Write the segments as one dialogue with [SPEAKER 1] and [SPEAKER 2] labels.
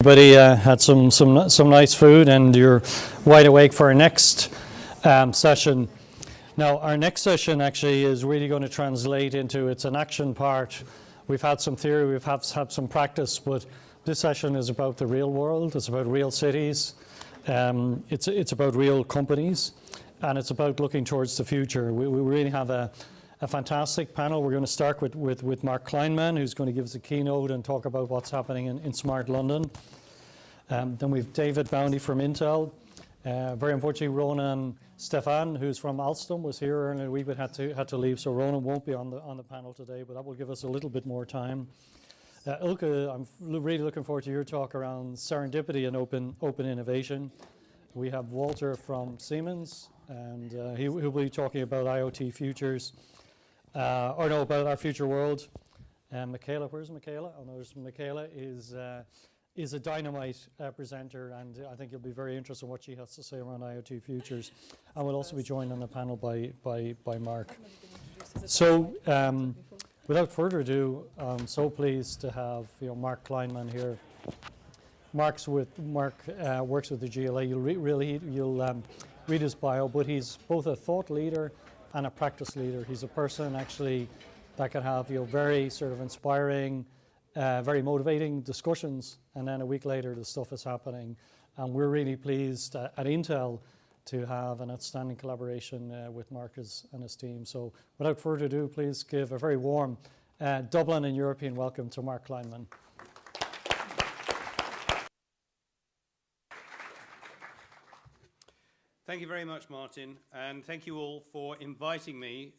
[SPEAKER 1] Everybody had some nice food, and you're wide awake for our next session. Now, our next session actually is really going to translate into, it's an action part. We've had some theory, we've had some practice, but this session is about the real world. It's about real cities. It's about real companies, and it's about looking towards the future. We really have a fantastic panel. We're going to start with Mark Kleinman, who's going to give us a keynote and talk about what's happening in Smart London. Then we've David Boundy from Intel. Very unfortunately, Ronan Stefan, who's from Alstom, was here earlier in the week but had to leave, so Ronan won't be on the panel today, but that will give us a little bit more time. Ilke, I'm really looking forward to your talk around serendipity and open innovation. We have Walter from Siemens, and he'll be talking about IoT futures. About our future world. Michaela, where's Michaela? Oh no, there's Michaela is a dynamite presenter, and I think you'll be very interested in what she has to say around IoT futures. And we'll also be joined on the panel by Mark. So, without further ado, I'm so pleased to have Mark Kleinman here. Mark works with the GLA. You'll read his bio, but he's both a thought leader and a practice leader. He's a person actually that can have very sort of inspiring, very motivating discussions, and then a week later the stuff is happening. And we're really pleased at Intel to have an outstanding collaboration with Marcus and his team. So without further ado, please give a very warm Dublin and European welcome to Mark Kleinman.
[SPEAKER 2] Thank you very much, Martin, and thank you all for inviting me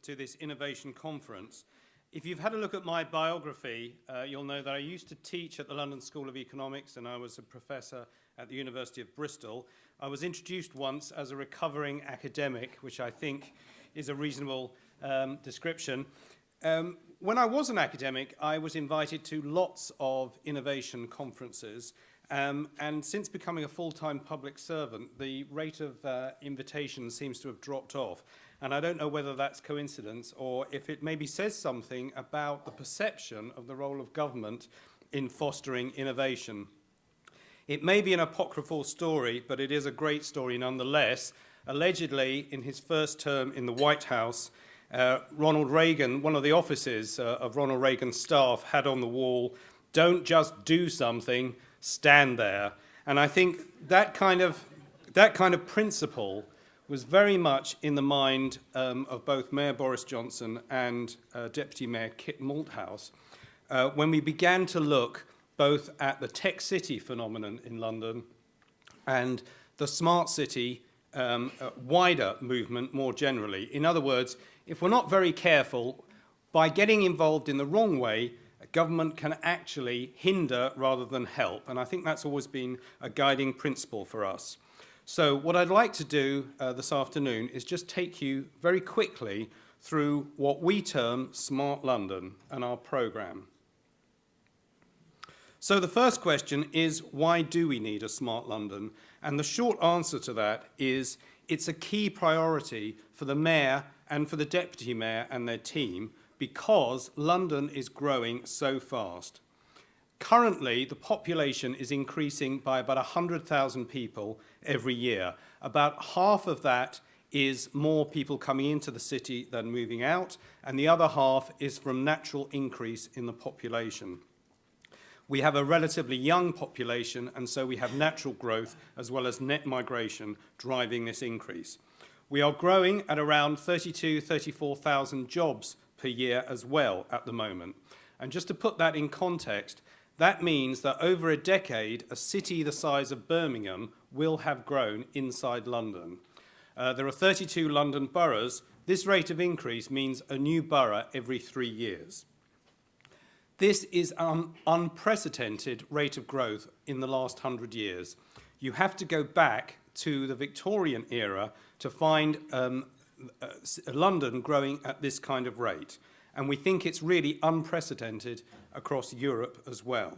[SPEAKER 2] to this innovation conference. If you've had a look at my biography, you'll know that I used to teach at the London School of Economics, and I was a professor at the University of Bristol. I was introduced once as a recovering academic, which I think is a reasonable description. When I was an academic, I was invited to lots of innovation conferences. And since becoming a full-time public servant, the rate of invitation seems to have dropped off. And I don't know whether that's coincidence or if it maybe says something about the perception of the role of government in fostering innovation. It may be an apocryphal story, but it is a great story nonetheless. Allegedly, in his first term in the White House, Ronald Reagan, one of the offices of Ronald Reagan's staff, had on the wall, "Don't just do something, stand there." And I think that kind of principle was very much in the mind of both Mayor Boris Johnson and Deputy Mayor Kit Malthouse when we began to look both at the tech city phenomenon in London and the smart city wider movement more generally. In other words, if we're not very careful, by getting involved in the wrong way, government can actually hinder rather than help. And I think that's always been a guiding principle for us. So what I'd like to do this afternoon is just take you very quickly through what we term Smart London and our programme. So the first question is, why do we need a Smart London? And the short answer to that is it's a key priority for the mayor and for the deputy mayor and their team, because London is growing so fast. Currently, the population is increasing by about 100,000 people every year. About half of that is more people coming into the city than moving out, and the other half is from natural increase in the population. We have a relatively young population, and so we have natural growth as well as net migration driving this increase. We are growing at around 34,000 jobs per year as well at the moment. And just to put that in context, that means that over a decade, a city the size of Birmingham will have grown inside London. There are 32 London boroughs. This rate of increase means a new borough every 3 years. This is an unprecedented rate of growth in the last 100 years. You have to go back to the Victorian era to find London growing at this kind of rate. And we think it's really unprecedented across Europe as well.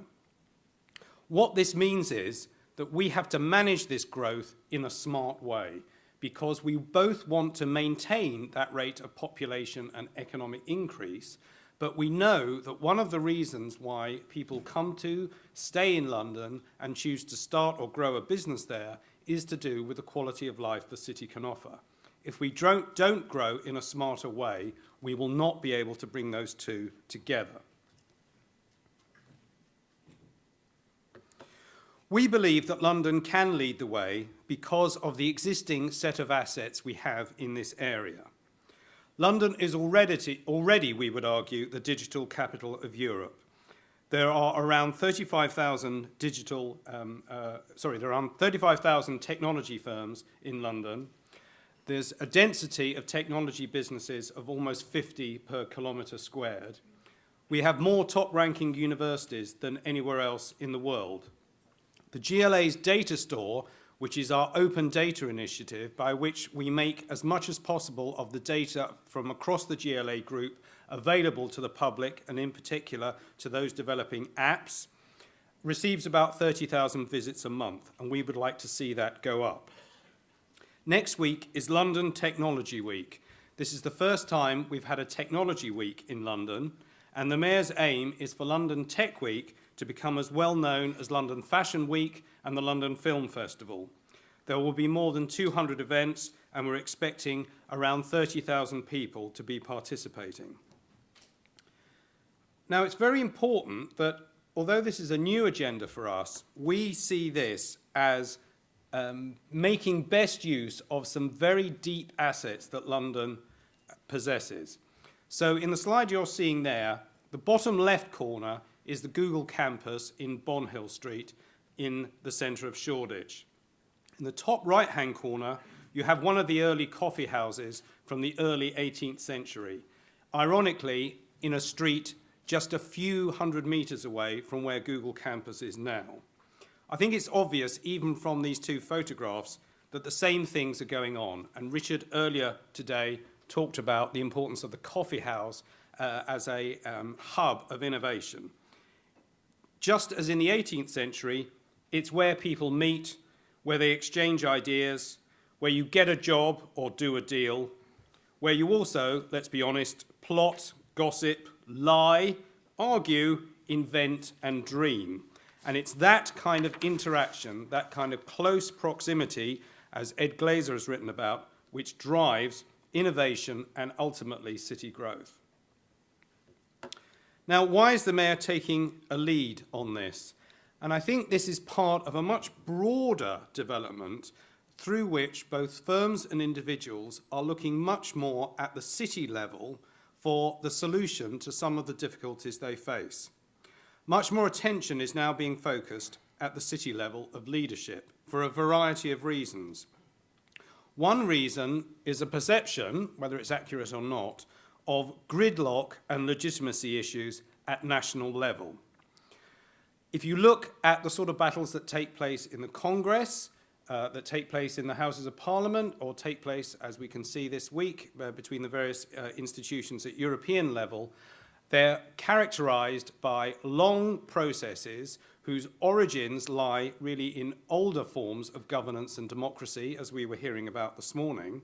[SPEAKER 2] What this means is that we have to manage this growth in a smart way, because we both want to maintain that rate of population and economic increase, But we know that one of the reasons why people come to stay in London and choose to start or grow a business there is to do with the quality of life the city can offer. If we don't grow in a smarter way, we will not be able to bring those two together. We believe that London can lead the way because of the existing set of assets we have in this area. London is already, we would argue, the digital capital of Europe. There are around 35,000 technology firms in London. There's a density of technology businesses of almost 50 per kilometre squared. We have more top-ranking universities than anywhere else in the world. The GLA's data store, which is our open data initiative by which we make as much as possible of the data from across the GLA group available to the public, and in particular to those developing apps, receives about 30,000 visits a month, and we would like to see that go up. Next week is London Technology Week. This is the first time we've had a Technology Week in London, and the Mayor's aim is for London Tech Week to become as well known as London Fashion Week and the London Film Festival. There will be more than 200 events, and we're expecting around 30,000 people to be participating. Now, it's very important that, although this is a new agenda for us, we see this as making best use of some very deep assets that London possesses. So in the slide you're seeing there, the bottom left corner is the Google campus in Bonhill Street in the centre of Shoreditch. In the top right-hand corner, you have one of the early coffee houses from the early 18th century, ironically in a street just a few hundred metres away from where Google campus is now. I think it's obvious, even from these two photographs, that the same things are going on. And Richard earlier today talked about the importance of the coffee house as a hub of innovation. Just as in the 18th century, it's where people meet, where they exchange ideas, where you get a job or do a deal, where you also, let's be honest, plot, gossip, lie, argue, invent, and dream. And it's that kind of interaction, that kind of close proximity, as Ed Glazer has written about, which drives innovation and ultimately city growth. Now, why is the Mayor taking a lead on this? And I think this is part of a much broader development through which both firms and individuals are looking much more at the city level for the solution to some of the difficulties they face. Much more attention is now being focused at the city level of leadership for a variety of reasons. One reason is a perception, whether it's accurate or not, of gridlock and legitimacy issues at national level. If you look at the sort of battles that take place in the Congress, that take place in the Houses of Parliament, or take place, as we can see this week, between the various institutions at European level, they're characterized by long processes whose origins lie really in older forms of governance and democracy, as we were hearing about this morning.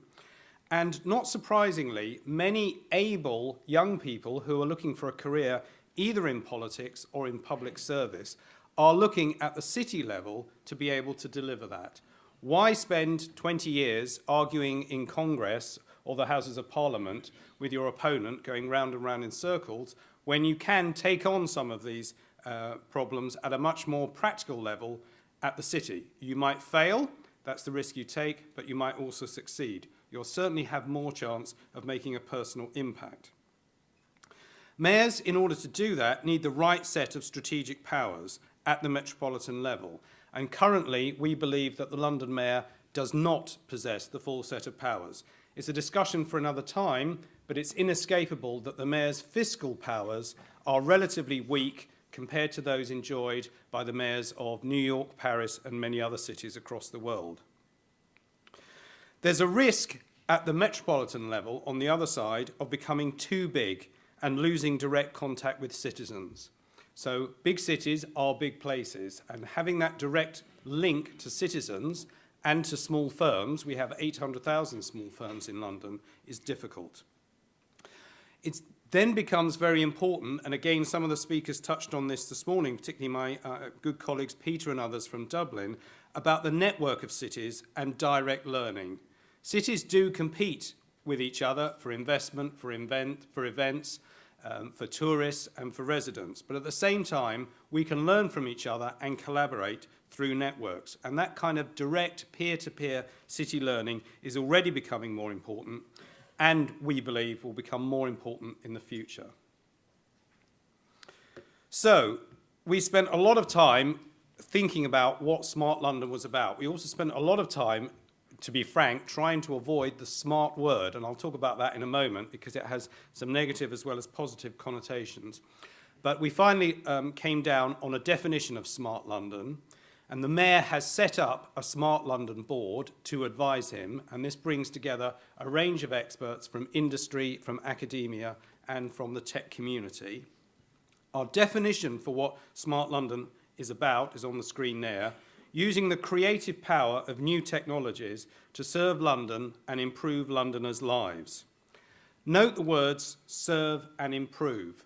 [SPEAKER 2] And not surprisingly, many able young people who are looking for a career either in politics or in public service are looking at the city level to be able to deliver that. Why spend 20 years arguing in Congress or the Houses of Parliament with your opponent going round and round in circles when you can take on some of these problems at a much more practical level at the city? You might fail, that's the risk you take, but you might also succeed. You'll certainly have more chance of making a personal impact. Mayors, in order to do that, need the right set of strategic powers at the metropolitan level. And currently, we believe that the London Mayor does not possess the full set of powers. It's a discussion for another time, but it's inescapable that the Mayor's fiscal powers are relatively weak compared to those enjoyed by the mayors of New York, Paris, and many other cities across the world. There's a risk at the metropolitan level, on the other side, of becoming too big and losing direct contact with citizens. So big cities are big places, and having that direct link to citizens and to small firms, we have 800,000 small firms in London, is difficult. then becomes very important, and again, some of the speakers touched on this morning, particularly my good colleagues Peter and others from Dublin, about the network of cities and direct learning. Cities do compete with each other for investment, for events, for tourists and for residents. But at the same time, we can learn from each other and collaborate through networks. And that kind of direct peer-to-peer city learning is already becoming more important, and we believe will become more important in the future. So we spent a lot of time thinking about what Smart London was about. We also spent a lot of time, to be frank, trying to avoid the smart word, and I'll talk about that in a moment because it has some negative as well as positive connotations. But we finally came down on a definition of Smart London, and the Mayor has set up a Smart London board to advise him, and this brings together a range of experts from industry, from academia, and from the tech community. Our definition for what Smart London is about is on the screen there: using the creative power of new technologies to serve London and improve Londoners' lives. Note the words serve and improve.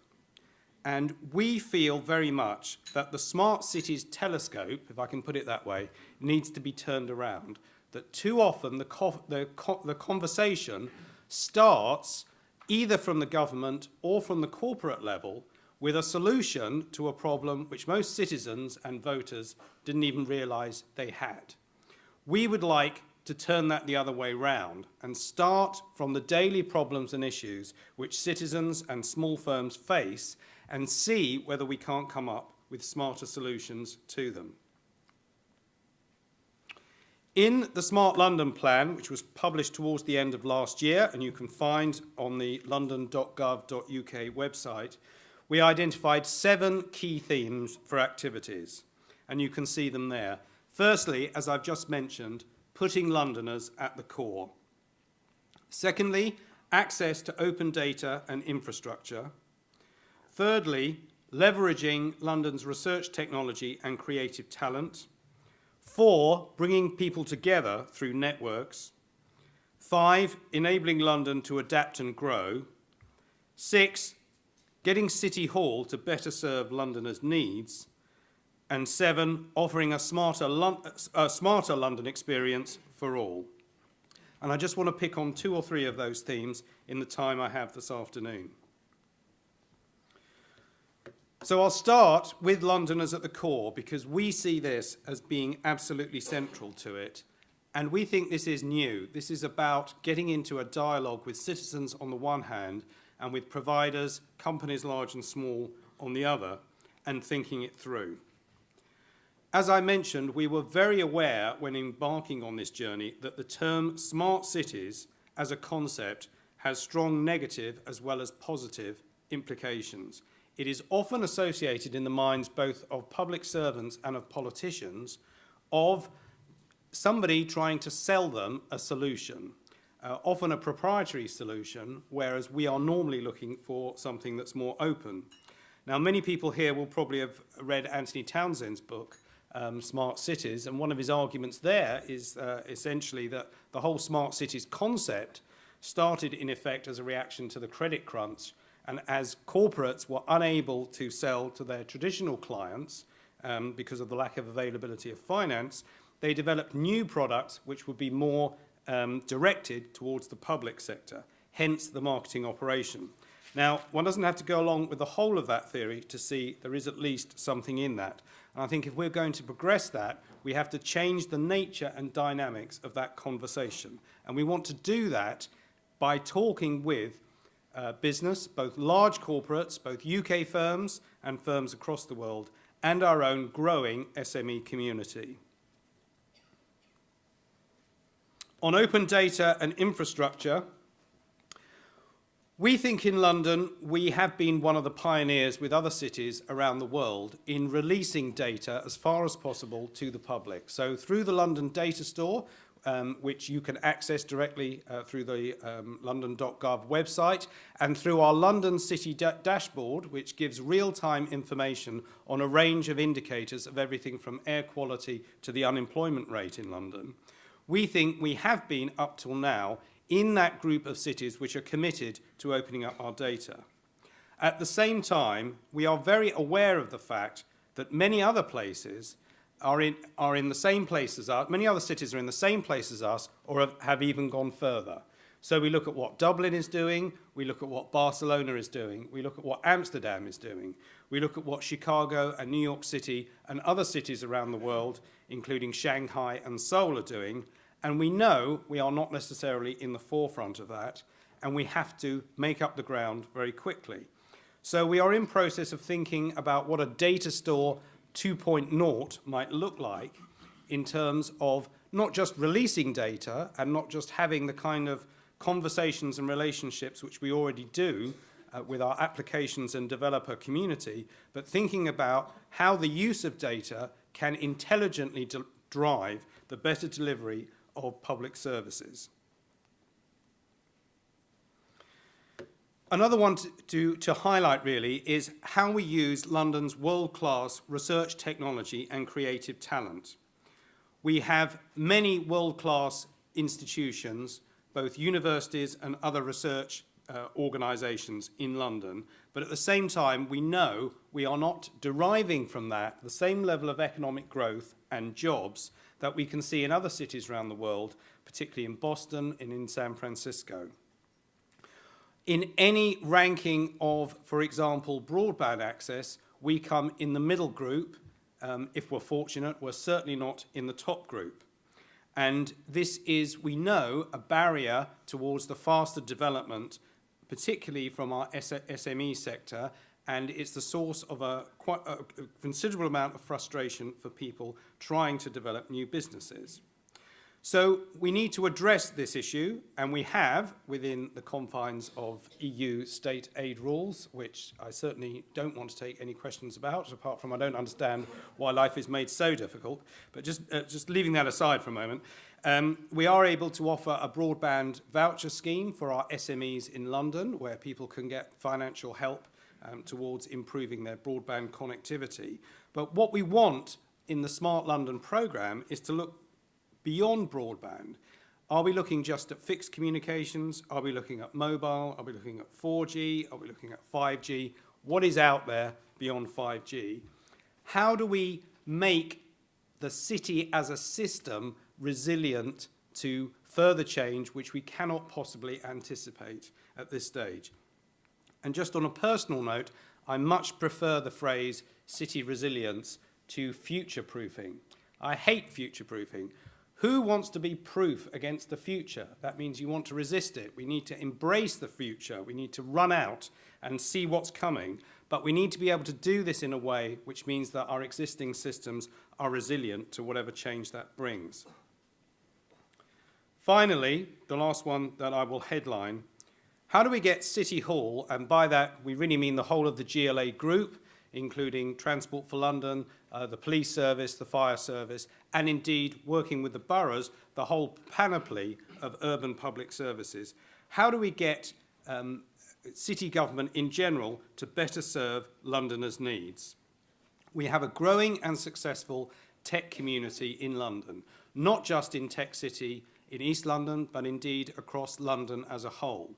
[SPEAKER 2] And we feel very much that the smart cities telescope, if I can put it that way, needs to be turned around. That too often the conversation starts either from the government or from the corporate level with a solution to a problem which most citizens and voters didn't even realise they had. We would like to turn that the other way round and start from the daily problems and issues which citizens and small firms face and see whether we can't come up with smarter solutions to them. In the Smart London Plan, which was published towards the end of last year, and you can find on the london.gov.uk website, we identified 7 key themes for activities, and you can see them there. Firstly, as I've just mentioned, putting Londoners at the core. Secondly, access to open data and infrastructure. Thirdly, leveraging London's research technology and creative talent. 4, bringing people together through networks. 5, enabling London to adapt and grow. 6, getting City Hall to better serve Londoners' needs. And 7, offering a smarter London experience for all. And I just want to pick on 2 or 3 of those themes in the time I have this afternoon. So I'll start with Londoners at the core because we see this as being absolutely central to it. And we think this is new. This is about getting into a dialogue with citizens on the one hand and with providers, companies large and small on the other, and thinking it through. As I mentioned, we were very aware when embarking on this journey that the term smart cities as a concept has strong negative as well as positive implications. It is often associated in the minds both of public servants and of politicians of somebody trying to sell them a solution, often a proprietary solution, whereas we are normally looking for something that's more open. Now, many people here will probably have read Anthony Townsend's book, Smart Cities, and one of his arguments there is essentially that the whole smart cities concept started in effect as a reaction to the credit crunch, and as corporates were unable to sell to their traditional clients because of the lack of availability of finance, they developed new products which would be more directed towards the public sector, hence the marketing operation. Now, one doesn't have to go along with the whole of that theory to see there is at least something in that. And I think if we're going to progress that, we have to change the nature and dynamics of that conversation. And we want to do that by talking with business, both large corporates, both UK firms and firms across the world, and our own growing SME community. On open data and infrastructure, we think in London we have been one of the pioneers with other cities around the world in releasing data as far as possible to the public. So through the London Data Store, which you can access directly through the london.gov website, and through our London City Dashboard, which gives real-time information on a range of indicators of everything from air quality to the unemployment rate in London. We think we have been, up till now, in that group of cities which are committed to opening up our data. At the same time, we are very aware of the fact that many other places are in the same place as us, many other cities are in the same place as us, or have even gone further. So we look at what Dublin is doing, we look at what Barcelona is doing, we look at what Amsterdam is doing, we look at what Chicago and New York City and other cities around the world, including Shanghai and Seoul, are doing, and we know we are not necessarily in the forefront of that, and we have to make up the ground very quickly. So we are in process of thinking about what a data store 2.0 might look like in terms of not just releasing data and not just having the kind of conversations and relationships which we already do with our applications and developer community, but thinking about how the use of data can intelligently drive the better delivery of public services. Another one to highlight really is how we use London's world-class research technology and creative talent. We have many world-class institutions, both universities and other research organisations in London, but at the same time we know we are not deriving from that the same level of economic growth and jobs that we can see in other cities around the world, particularly in Boston and in San Francisco. In any ranking of, for example, broadband access, we come in the middle group. If we're fortunate, we're certainly not in the top group. And this is, we know, a barrier towards the faster development, particularly from our SME sector, and it's the source of quite a considerable amount of frustration for people trying to develop new businesses. So we need to address this issue, and we have, within the confines of EU state aid rules, which I certainly don't want to take any questions about, apart from I don't understand why life is made so difficult, but just leaving that aside for a moment, we are able to offer a broadband voucher scheme for our SMEs in London, where people can get financial help towards improving their broadband connectivity. But what we want in the Smart London programme is to look beyond broadband. Are we looking just at fixed communications? Are we looking at mobile? Are we looking at 4G? Are we looking at 5G? What is out there beyond 5G? How do we make the city as a system resilient to further change, which we cannot possibly anticipate at this stage? And just on a personal note, I much prefer the phrase city resilience to future-proofing. I hate future-proofing. Who wants to be proof against the future? That means you want to resist it. We need to embrace the future. We need to run out and see what's coming. But we need to be able to do this in a way which means that our existing systems are resilient to whatever change that brings. Finally, the last one that I will headline, how do we get City Hall, and by that we really mean the whole of the GLA group, including Transport for London, the police service, the fire service, and indeed working with the boroughs, the whole panoply of urban public services. How do we get city government in general to better serve Londoners' needs? We have a growing and successful tech community in London, not just in Tech City in East London, but indeed across London as a whole.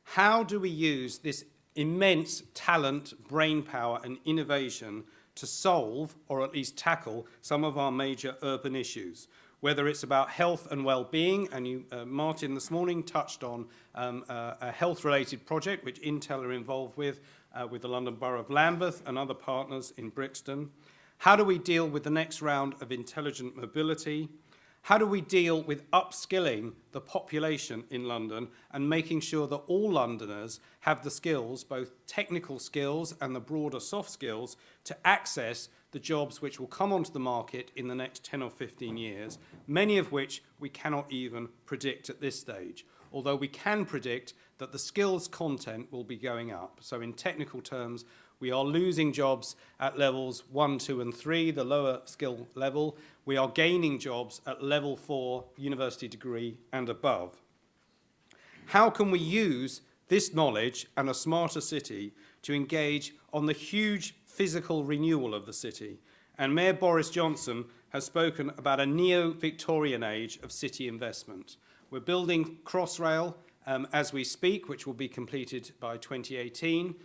[SPEAKER 2] How do we use this immense talent, brainpower and innovation to solve, or at least tackle, some of our major urban issues, whether it's about health and well-being, and you, Martin, this morning touched on a health-related project which Intel are involved with the London Borough of Lambeth and other partners in Brixton. How do we deal with the next round of intelligent mobility? How do we deal with upskilling the population in London and making sure that all Londoners have the skills, both technical skills and the broader soft skills, to access the jobs which will come onto the market in the next 10 or 15 years, many of which we cannot even predict at this stage, although we can predict that the skills content will be going up. So in technical terms, we are losing jobs at levels 1, 2 and 3, the lower skill level. We are gaining jobs at level 4, university degree and above. How can we use this knowledge and a smarter city to engage on the huge physical renewal of the city? And Mayor Boris Johnson has spoken about a neo-Victorian age of city investment. We're building Crossrail as we speak, which will be completed by 2018.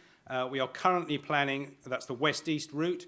[SPEAKER 2] We are currently planning, that's the west-east route,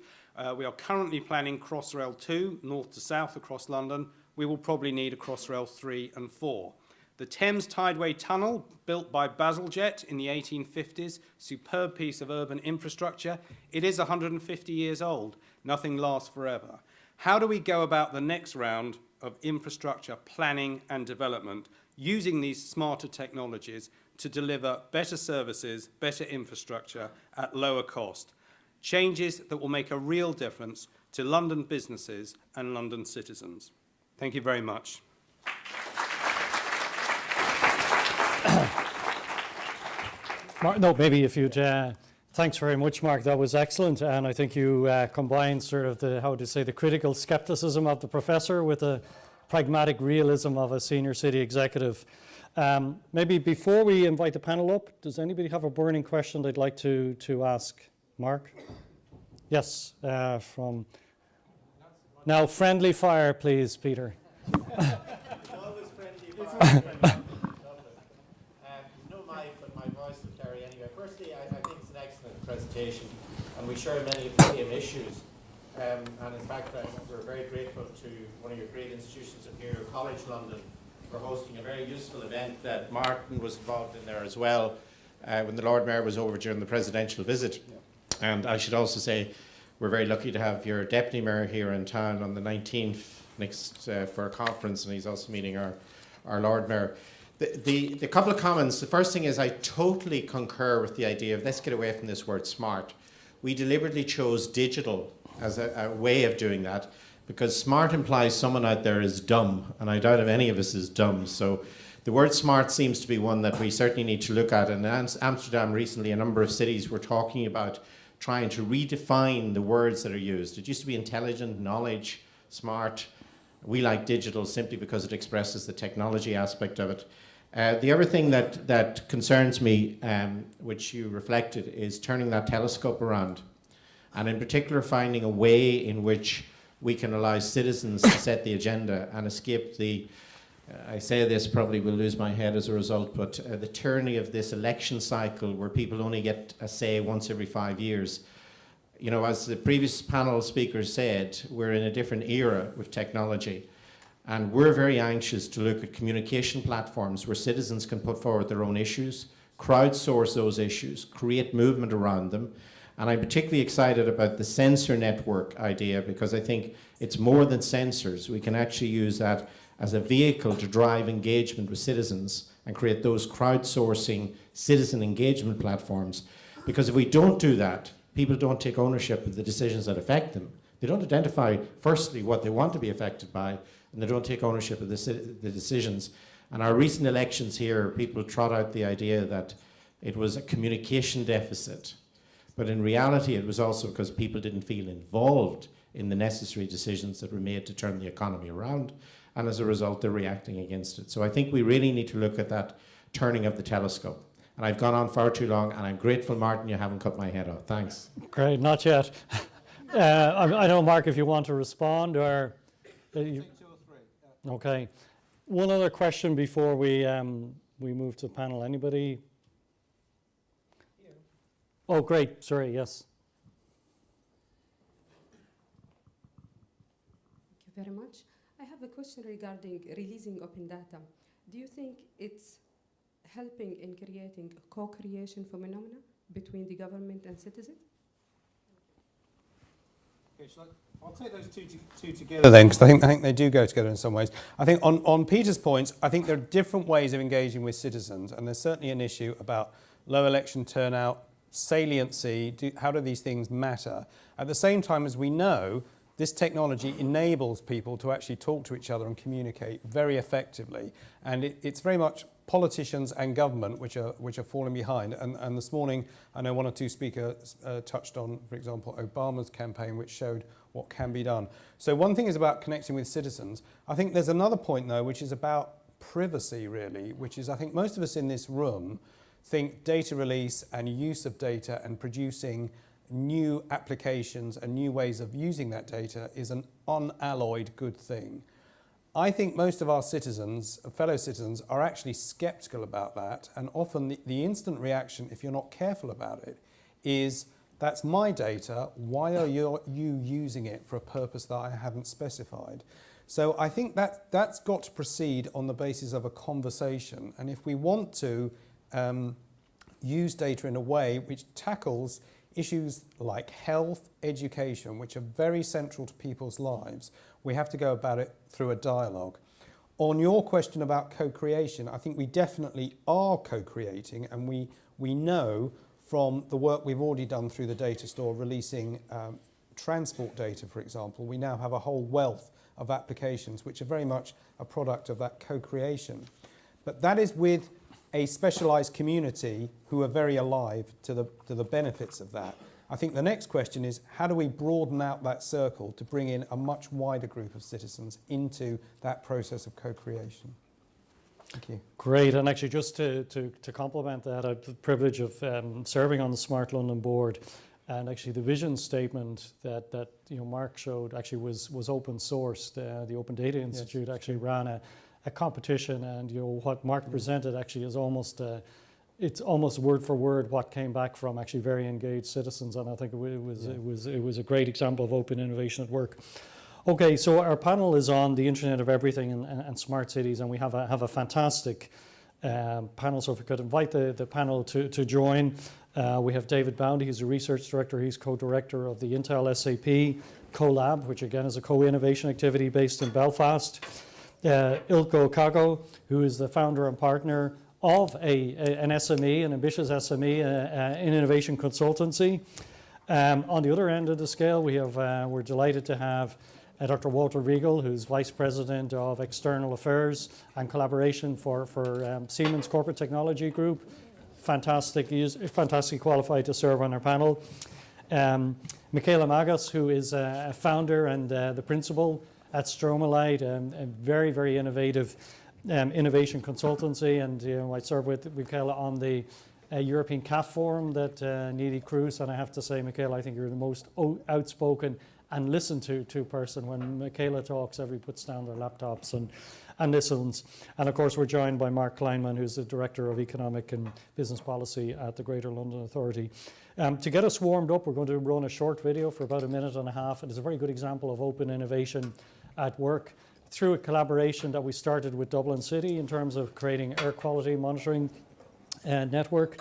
[SPEAKER 2] we are currently planning Crossrail 2, north to south across London. We will probably need a Crossrail 3 and 4. The Thames Tideway Tunnel, built by Bazalgette in the 1850s, superb piece of urban infrastructure. It is 150 years old. Nothing lasts forever. How do we go about the next round of infrastructure planning and development using these smarter technologies to deliver better services, better infrastructure at lower cost? Changes that will make a real difference to London businesses and London citizens. Thank you very much.
[SPEAKER 1] Mark, no, maybe if you'd, thanks very much, Mark. That was excellent. And I think you combined sort of the critical skepticism of the professor with the pragmatic realism of a senior city executive. Maybe before we invite the panel up, does anybody have a burning question they'd like to ask Mark? Yes, from... Now, friendly fire, please, Peter.
[SPEAKER 3] Always friendly fire. No mic, but my voice will carry anyway. Firstly, I think it's an excellent presentation, and we share many of the same issues. And in fact, we're very grateful to one of your great institutions up here, College London, for hosting a very useful event that Martin was involved in there as well when the Lord Mayor was over during the presidential visit. Yeah. And I should also say we're very lucky to have your Deputy Mayor here in town on the 19th next for a conference, and he's also meeting our Lord Mayor. The couple of comments. The first thing is I totally concur with the idea of let's get away from this word smart. We deliberately chose digital as a way of doing that because smart implies someone out there is dumb, and I doubt if any of us is dumb. So the word smart seems to be one that we certainly need to look at. In Amsterdam recently, a number of cities were talking about trying to redefine the words that are used. It used to be intelligent, knowledge, smart. We like digital simply because it expresses the technology aspect of it. The other thing that concerns me, which you reflected, is turning that telescope around. And in particular, finding a way in which we can allow citizens to set the agenda and escape the, I say this, probably will lose my head as a result, but the tyranny of this election cycle where people only get a say once every 5 years. You know, as the previous panel speakers said, we're in a different era with technology. And we're very anxious to look at communication platforms where citizens can put forward their own issues, crowdsource those issues, create movement around them. And I'm particularly excited about the sensor network idea because I think it's more than sensors. We can actually use that as a vehicle to drive engagement with citizens and create those crowdsourcing citizen engagement platforms. Because if we don't do that, people don't take ownership of the decisions that affect them. They don't identify, firstly, what they want to be affected by, and they don't take ownership of the decisions. And our recent elections here, people trot out the idea that it was a communication deficit. But in reality, it was also because people didn't feel involved in the necessary decisions that were made to turn the economy around. And as a result, they're reacting against it. So I think we really need to look at that turning of the telescope. And I've gone on far too long, and I'm grateful, Martin, you haven't cut my head off. Thanks.
[SPEAKER 1] Great, not yet. I know, Mark, if you want to respond or...
[SPEAKER 4] Take 2 or 3.
[SPEAKER 1] Okay. One other question before we move to the panel. Anybody?
[SPEAKER 4] Here.
[SPEAKER 1] Oh, great. Sorry, yes.
[SPEAKER 5] Thank you very much. I have a question regarding releasing open data. Do you think it's helping in creating a co-creation phenomena between the government and citizen?
[SPEAKER 4] Okay, I'll take those two together then, because I think they do go together in some ways. I think on Peter's points, I think there are different ways of engaging with citizens, and there's certainly an issue about low election turnout, saliency, how do these things matter? At the same time, as we know, this technology enables people to actually talk to each other and communicate very effectively, and it's very much politicians and government which are falling behind. And this morning, I know 1 or 2 speakers touched on, for example, Obama's campaign, which showed what can be done. So one thing is about connecting with citizens. I think there's another point, though, which is about privacy, really, which is I think most of us in this room think data release and use of data and producing new applications and new ways of using that data is an unalloyed good thing. I think most of our citizens, fellow citizens, are actually skeptical about that, and often the instant reaction, if you're not careful about it, is that's my data, why are you using it for a purpose that I haven't specified? So I think that's got to proceed on the basis of a conversation. And if we want to use data in a way which tackles issues like health, education, which are very central to people's lives, we have to go about it through a dialogue. On your question about co-creation, I think we definitely are co-creating, and we know from the work we've already done through the data store, releasing transport data, for example, we now have a whole wealth of applications which are very much a product of that co-creation. But that is with a specialised community who are very alive to the benefits of that. I think the next question is, how do we broaden out that circle to bring in a much wider group of citizens into that process of co-creation? Thank you.
[SPEAKER 1] Great, and actually just to complement that, I have the privilege of serving on the Smart London board, and actually the vision statement that Mark showed actually was open sourced. The Open Data Institute actually ran a competition, and what Mark presented actually is almost it's almost word for word what came back from actually very engaged citizens, and I think it was a great example of open innovation at work. Okay, so our panel is on the Internet of Everything and smart cities, and we have a fantastic panel. So if we could invite the panel to join. We have David Boundy, he's a research director, he's co-director of the Intel SAP CoLab, which again is a co-innovation activity based in Belfast. Ilko Kago, who is the founder and partner of an SME, an ambitious SME, in innovation consultancy. On the other end of the scale, we're delighted to have Dr. Walter Riegel, who's Vice President of External Affairs and Collaboration for Siemens Corporate Technology Group. Fantastic, he is fantastically qualified to serve on our panel. Michaela Magas, who is a founder and the principal at Stromalite, a very, very innovative innovation consultancy, and I serve with Michaela on the European CAF Forum that Neely Cruz, and I have to say, Michaela, I think you're the most outspoken and listened to person. When Michaela talks, everybody puts down their laptops and listens. And of course, we're joined by Mark Kleinman, who's the Director of Economic and Business Policy at the Greater London Authority. To get us warmed up, we're going to run a short video for about 1.5 minutes. It is a very good example of open innovation at work through a collaboration that we started with Dublin City in terms of creating air quality monitoring network.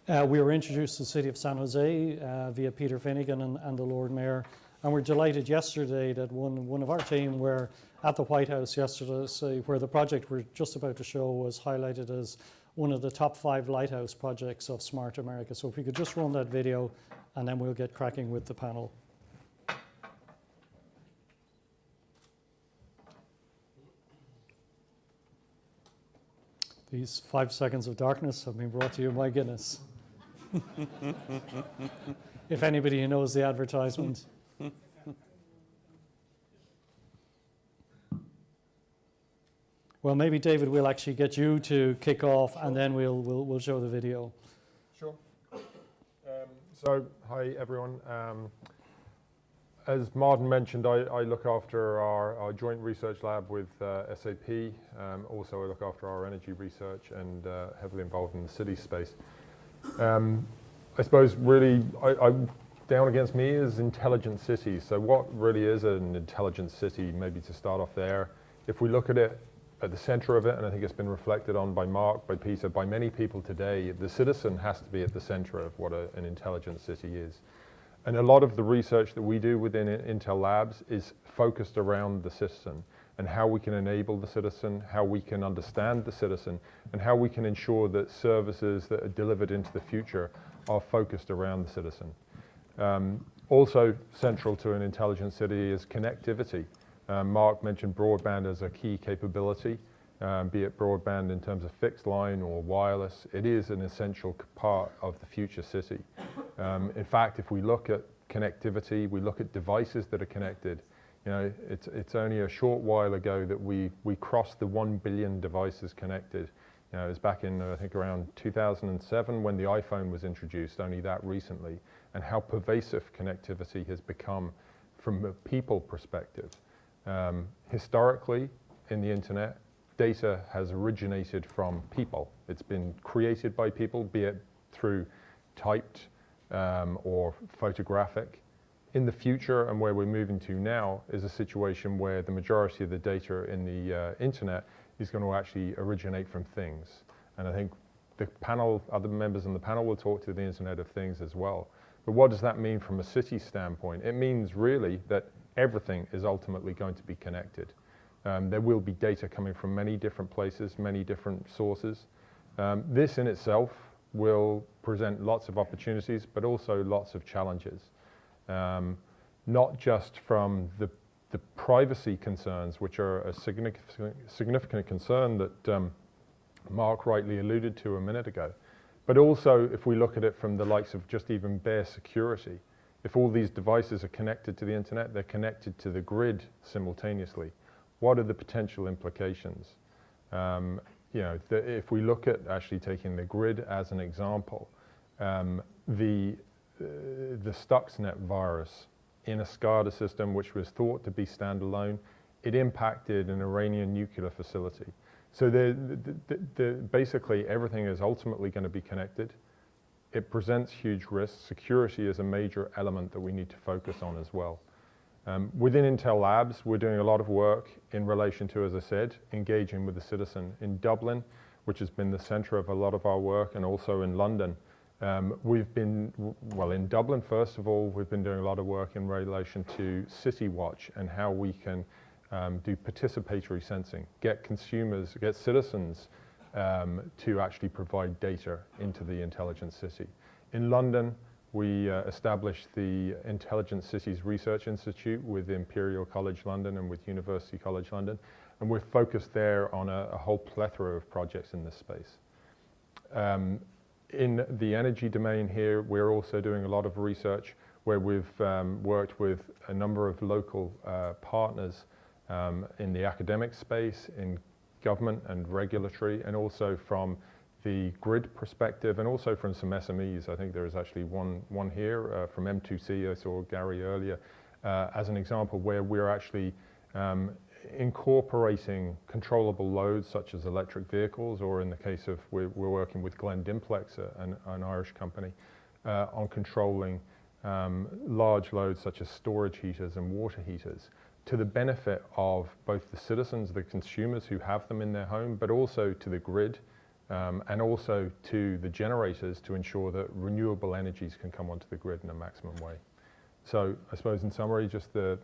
[SPEAKER 1] We were introduced to the City of San Jose via Peter Finnegan and the Lord Mayor. And we're delighted yesterday that one of our team were at the White House yesterday, where the project we're just about to show was highlighted as one of the top 5 lighthouse projects of Smart America. So if we could just run that video, and then we'll get cracking with the panel. These 5 seconds of darkness have been brought to you by Guinness. If anybody knows the advertisement. Well, maybe David will actually get you to kick off, and then we'll show the video.
[SPEAKER 6] Sure. So, hi everyone. As Martin mentioned, I look after our joint research lab with SAP. Also, I look after our energy research and heavily involved in the city space. I suppose really, down against me is intelligent cities. So what really is an intelligent city? Maybe to start off there, if we look at it at the center of it, and I think it's been reflected on by Mark, by Peter, by many people today, the citizen has to be at the center of what an intelligent city is. And a lot of the research that we do within Intel Labs is focused around the citizen and how we can enable the citizen, how we can understand the citizen, and how we can ensure that services that are delivered into the future are focused around the citizen. Also central to an intelligent city is connectivity. Mark mentioned broadband as a key capability, be it broadband in terms of fixed line or wireless. It is an essential part of the future city. In fact, if we look at connectivity, we look at devices that are connected. It's only a short while ago that we crossed the 1 billion devices connected. It was back in, I think, around 2007 when the iPhone was introduced, only that recently, and how pervasive connectivity has become from a people perspective. Historically, in the internet, data has originated from people. It's been created by people, be it through typed or photographic. In the future, and where we're moving to now, is a situation where the majority of the data in the internet is going to actually originate from things. And I think the panel, other members on the panel will talk to the Internet of Things as well. But what does that mean from a city standpoint? It means really that everything is ultimately going to be connected. There will be data coming from many different places, many different sources. This in itself will present lots of opportunities, but also lots of challenges. Not just from the privacy concerns, which are a significant concern that Mark rightly alluded to a minute ago, but also if we look at it from the likes of just even bare security. If all these devices are connected to the internet, they're connected to the grid simultaneously. What are the potential implications? If we look at actually taking the grid as an example, the Stuxnet virus in a SCADA system which was thought to be standalone, it impacted an Iranian nuclear facility. So basically everything is ultimately going to be connected. It presents huge risks. Security is a major element that we need to focus on as well. Within Intel Labs, we're doing a lot of work in relation to, as I said, engaging with the citizen. In Dublin, which has been the center of a lot of our work, and also in London, in Dublin, first of all, we've been doing a lot of work in relation to City Watch and how we can do participatory sensing, get consumers, get citizens to actually provide data into the Intelligent City. In London, we established the Intelligent Cities Research Institute with Imperial College London and with University College London, and we're focused there on a whole plethora of projects in this space. In the energy domain here, we're also doing a lot of research where we've worked with a number of local partners in the academic space, in government and regulatory, and also from the grid perspective, and also from some SMEs. I think there is actually one here from M2C. I saw Gary earlier as an example where we're actually incorporating controllable loads such as electric vehicles, or in the case of we're working with Glen Dimplex, an Irish company, on controlling large loads such as storage heaters and water heaters, to the benefit of both the citizens, the consumers who have them in their home, but also to the grid, and also to the generators to ensure that renewable energies can come onto the grid in a maximum way. So I suppose in summary, just the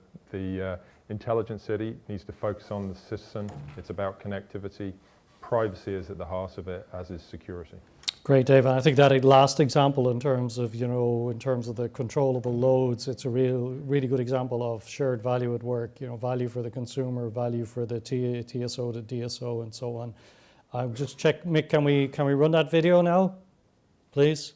[SPEAKER 6] intelligent city needs to focus on the citizen. It's about connectivity. Privacy is at the heart of it, as is security.
[SPEAKER 1] Great, Dave. And I think that last example in terms of, in terms of the controllable loads, it's a really good example of shared value at work, value for the consumer, value for the TSO, the DSO, and so on. I'll just check, Mick, can we run that video now, please?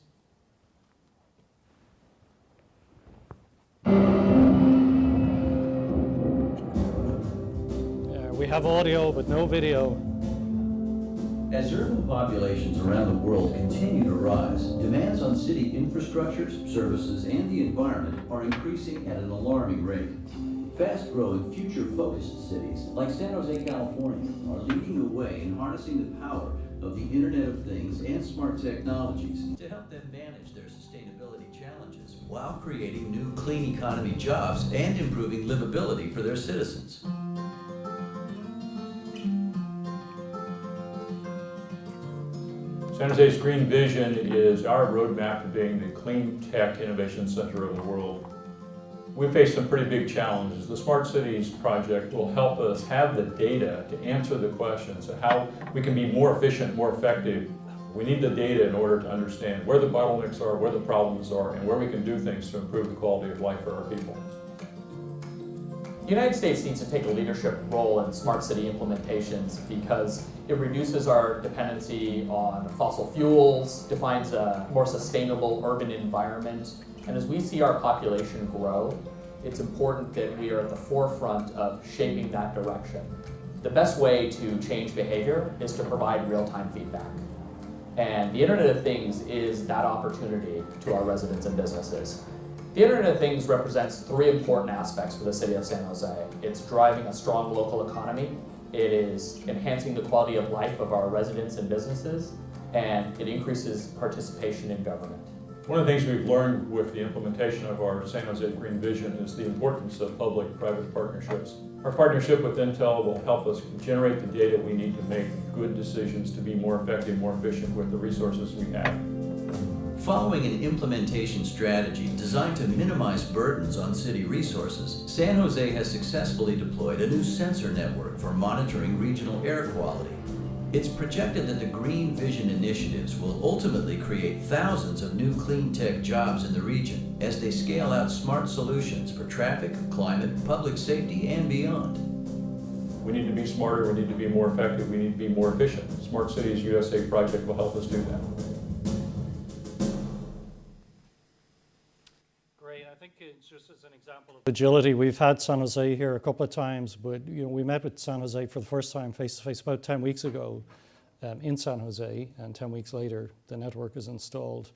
[SPEAKER 1] We have audio, but no video.
[SPEAKER 7] As urban populations around the world continue to rise, demands on city infrastructures, services, and the environment are increasing at an alarming rate. Fast-growing, future-focused cities like San Jose, California, are leading the way in harnessing the power of the Internet of Things and smart technologies to help them manage their sustainability challenges while creating new clean economy jobs and improving livability for their citizens.
[SPEAKER 8] San Jose's Green Vision is our roadmap to being the clean tech innovation center of the world. We face some pretty big challenges. The Smart Cities project will help us have the data to answer the questions of how we can be more efficient, more effective. We need the data in order to understand where the bottlenecks are, where the problems are, and where we can do things to improve the quality of life for our people.
[SPEAKER 9] The United States needs to take a leadership role in smart city implementations because it reduces our dependency on fossil fuels, defines a more sustainable urban environment, and as we see our population grow, it's important that we are at the forefront of shaping that direction. The best way to change behavior is to provide real-time feedback. And the Internet of Things is that opportunity to our residents and businesses. The Internet of Things represents three important aspects for the city of San Jose. It's driving a strong local economy, it is enhancing the quality of life of our residents and businesses, and it increases participation in government.
[SPEAKER 8] One of the things we've learned with the implementation of our San Jose Green Vision is the importance of public-private partnerships. Our partnership with Intel will help us generate the data we need to make good decisions to be more effective, more efficient with the resources we have.
[SPEAKER 7] Following an implementation strategy designed to minimize burdens on city resources, San Jose has successfully deployed a new sensor network for monitoring regional air quality. It's projected that the Green Vision initiatives will ultimately create thousands of new clean tech jobs in the region as they scale out smart solutions for traffic, climate, public safety, and beyond.
[SPEAKER 8] We need to be smarter, we need to be more effective, we need to be more efficient. Smart Cities USA project will help us do that.
[SPEAKER 1] Great. I think it's just as an example of agility. We've had San Jose here a couple of times, but we met with San Jose for the first time face to face about 10 weeks ago in San Jose, and 10 weeks later the network is installed.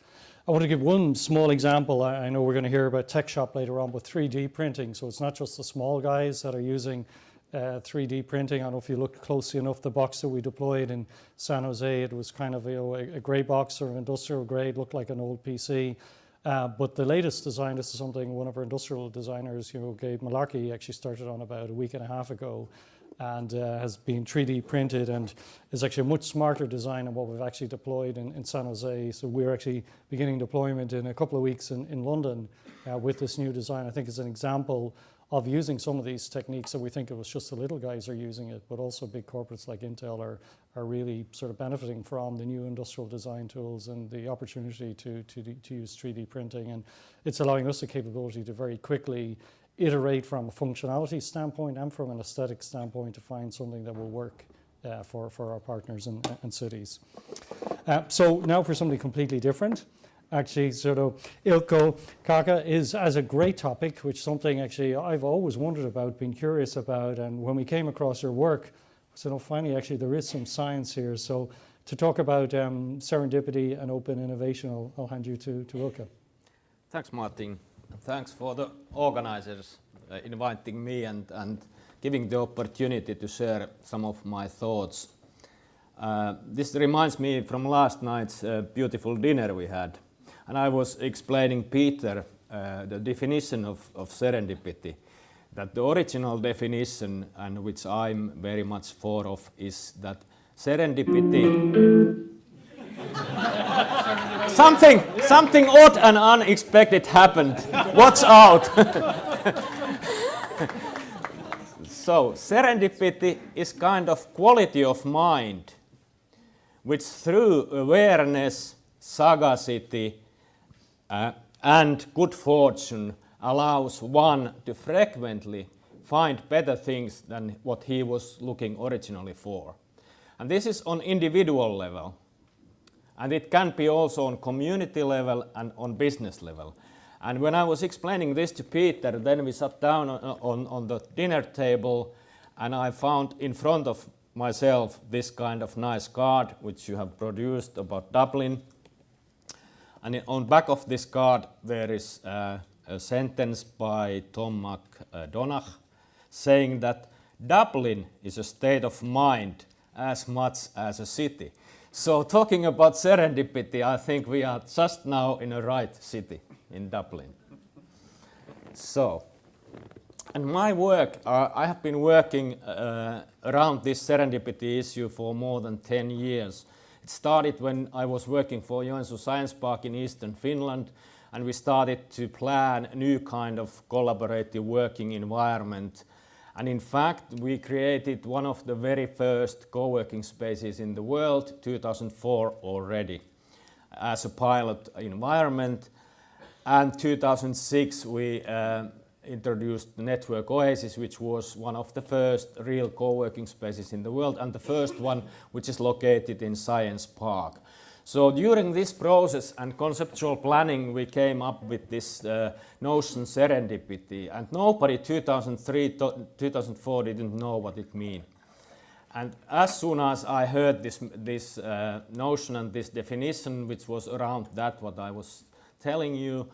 [SPEAKER 1] I want to give one small example. I know we're going to hear about Tech Shop later on, but 3D printing. So it's not just the small guys that are using 3D printing. I don't know if you look closely enough, the box that we deployed in San Jose, it was kind of a grey box or industrial grade, looked like an old PC. But the latest design, this is something one of our industrial designers, Gabe Malarkey, actually started on about a week and a half ago, and has been 3D printed and is actually a much smarter design than what we've actually deployed in San Jose. So we're actually beginning deployment in a couple of weeks in London with this new design. I think it's an example of using some of these techniques that we think it was just the little guys are using it, but also big corporates like Intel are really sort of benefiting from the new industrial design tools and the opportunity to use 3D printing. And it's allowing us the capability to very quickly iterate from a functionality standpoint and from an aesthetic standpoint to find something that will work for our partners and cities. So now for something completely different. Actually, sort of Ilkko Kaka as a great topic, which something actually I've always wondered about, been curious about, and when we came across your work, I said, oh, finally, actually, there is some science here. So to talk about serendipity and open innovation, I'll hand you to Ilkka.
[SPEAKER 10] Thanks, Martin. Thanks for the organizers inviting me and giving the opportunity to share some of my thoughts. This reminds me from last night's beautiful dinner we had. And I was explaining Peter the definition of serendipity, that the original definition, and which I'm very much for of, is that serendipity... something odd and unexpected happened. Watch out! So, serendipity is kind of quality of mind, which through awareness, sagacity, and good fortune allows one to frequently find better things than what he was looking originally for. And this is on individual level. And it can be also on community level and on business level. And when I was explaining this to Peter, then we sat down on the dinner table, and I found in front of myself this kind of nice card which you have produced about Dublin. And on back of this card there is a sentence by Tom McDonagh saying that Dublin is a state of mind as much as a city. So talking about serendipity, I think we are just now in a right city in Dublin. So, and my work, I have been working around this serendipity issue for more than 10 years. It started when I was working for Joensuu Science Park in eastern Finland, and we started to plan a new kind of collaborative working environment. And in fact, we created one of the very first co-working spaces in the world, 2004 already, as a pilot environment. And 2006, we introduced the Network Oasis, which was one of the first real co-working spaces in the world, and the first one which is located in Science Park. So during this process and conceptual planning, we came up with this notion serendipity, and nobody 2003, 2004 didn't know what it means. And as soon as I heard this notion and this definition, which was around that what I was telling you,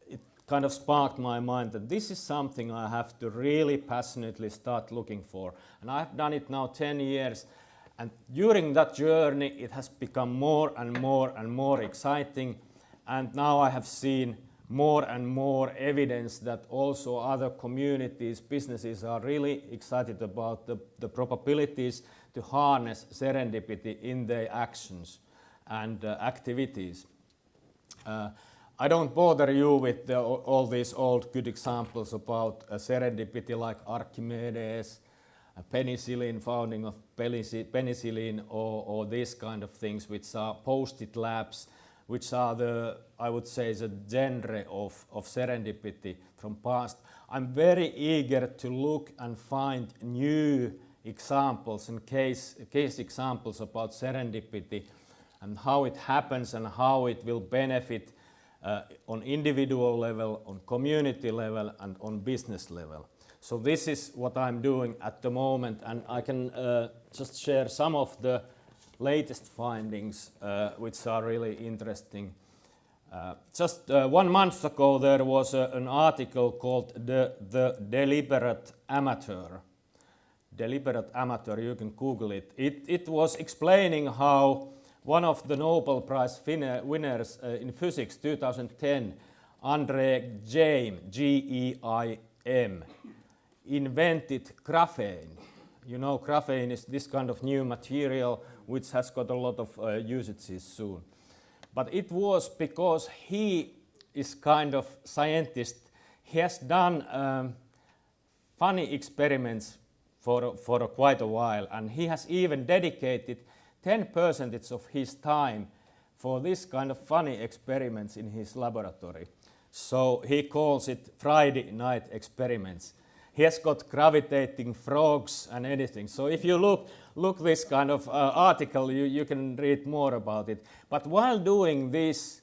[SPEAKER 10] it kind of sparked my mind that this is something I have to really passionately start looking for. And I've done it now 10 years. And during that journey, it has become more and more and more exciting. And now I have seen more and more evidence that also other communities, businesses are really excited about the probabilities to harness serendipity in their actions and activities. I don't bother you with all these old good examples about serendipity like Archimedes, penicillin, founding of penicillin, or these kind of things, which are post-it labs, which are I would say, the genre of serendipity from past. I'm very eager to look and find new examples and case examples about serendipity and how it happens and how it will benefit on individual level, on community level, and on business level. So this is what I'm doing at the moment, and I can just share some of the latest findings, which are really interesting. Just 1 month ago, there was an article called The Deliberate Amateur. Deliberate Amateur, you can Google it. It was explaining how one of the Nobel Prize winners in physics 2010, Andre Geim, G-E-I-M, invented graphene. You know, graphene is this kind of new material which has got a lot of usages soon. But it was because he is kind of scientist. He has done funny experiments for quite a while, and he has even dedicated 10% of his time for this kind of funny experiments in his laboratory. So he calls it Friday night experiments. He has got gravitating frogs and anything. So if you look this kind of article, you can read more about it. But while doing this,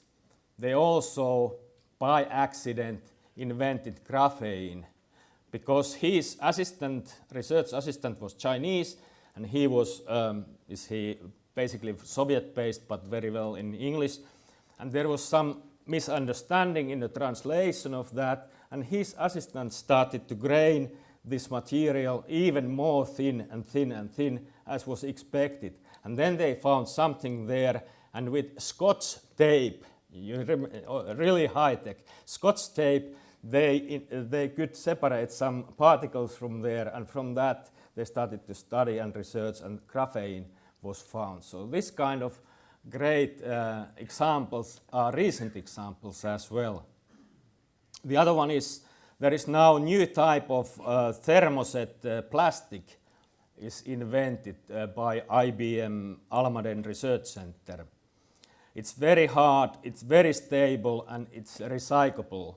[SPEAKER 10] they also, by accident, invented graphene, because his research assistant was Chinese, and he was basically Soviet-based, but very well in English. And there was some misunderstanding in the translation of that, and his assistant started to grain this material even more thin and thin and thin as was expected. And then they found something there, and with Scotch tape, really high-tech, Scotch tape, they could separate some particles from there, and from that they started to study and research, and graphene was found. So this kind of great examples are recent examples as well. The other one is there is now a new type of thermoset plastic is invented by IBM Almaden Research Center. It's very hard, it's very stable, and it's recyclable.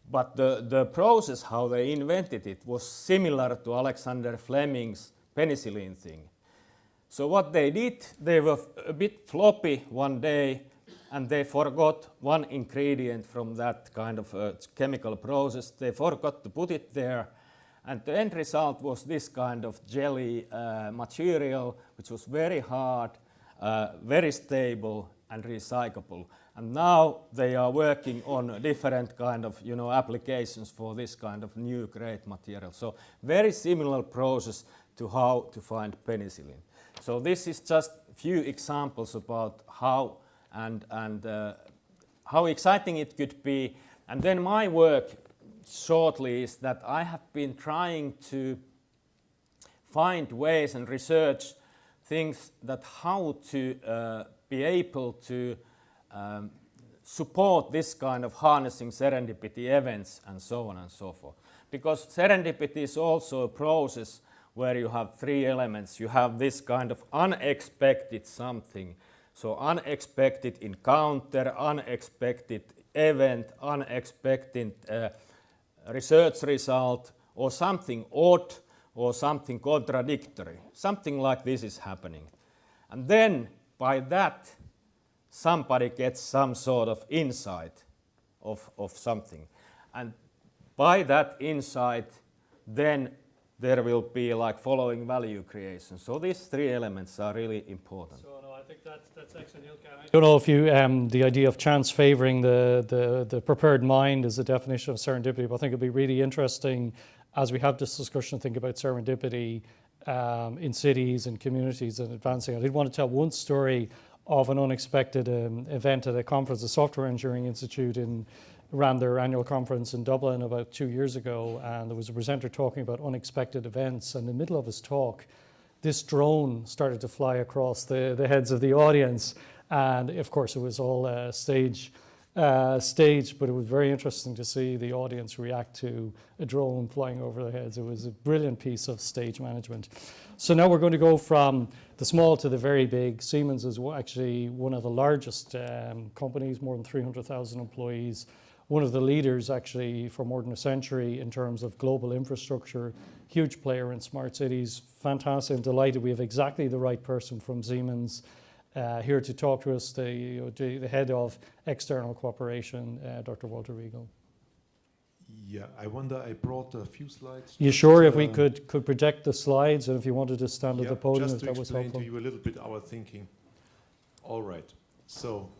[SPEAKER 10] But the process how they invented it was similar to Alexander Fleming's penicillin thing. So what they did, they were a bit floppy one day, and they forgot one ingredient from that kind of chemical process. They forgot to put it there, and the end result was this kind of jelly material, which was very hard, very stable, and recyclable. And now they are working on different kind of applications for this kind of new great material. So very similar process to how to find penicillin. So this is just a few examples about how and how exciting it could be. And then my work shortly is that I have been trying to find ways and research things that how to be able to support this kind of harnessing serendipity events and so on and so forth. Because serendipity is also a process where you have three elements. You have this kind of unexpected something. So unexpected encounter, unexpected event, unexpected research result, or something odd, or something contradictory. Something like this is happening. And then by that, somebody gets some sort of insight of something. And by that insight, then there will be like following value creation. So these three elements are really important.
[SPEAKER 1] So no, I think that's excellent, Ilkka. I don't know if you the idea of chance favoring the prepared mind is a definition of serendipity, but I think it'd be really interesting as we have this discussion to think about serendipity in cities and communities and advancing. I did want to tell one story of an unexpected event at a conference. The Software Engineering Institute ran their annual conference in Dublin about 2 years ago, and there was a presenter talking about unexpected events. And in the middle of his talk, this drone started to fly across the heads of the audience. And of course, it was all staged, but it was very interesting to see the audience react to a drone flying over their heads. It was a brilliant piece of stage management. So now we're going to go from the small to the very big. Siemens is actually one of the largest companies, more than 300,000 employees, one of the leaders actually for more than a century in terms of global infrastructure, huge player in smart cities. Fantastic and delighted we have exactly the right person from Siemens here to talk to us, the head of external cooperation, Dr. Walter Riegel.
[SPEAKER 11] Yeah, I wonder, I brought a few slides.
[SPEAKER 1] You sure if we could project the slides, and if you wanted to stand at the podium,
[SPEAKER 11] just
[SPEAKER 1] if that was
[SPEAKER 11] to explain
[SPEAKER 1] helpful.
[SPEAKER 11] to you a little bit our thinking. All right, so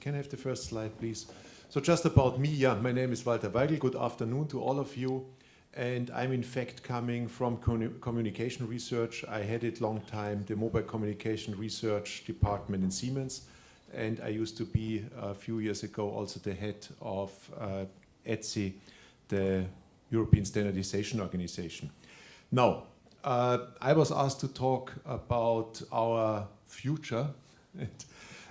[SPEAKER 11] can I have the first slide, please? So just about me, yeah, my name is Walter Weigel. Good afternoon to all of you. And I'm in fact coming from communication research. I headed long time the mobile communication research department in Siemens. And I used to be a few years ago also the head of ETSI, the European Standardization Organization. Now, I was asked to talk about our future.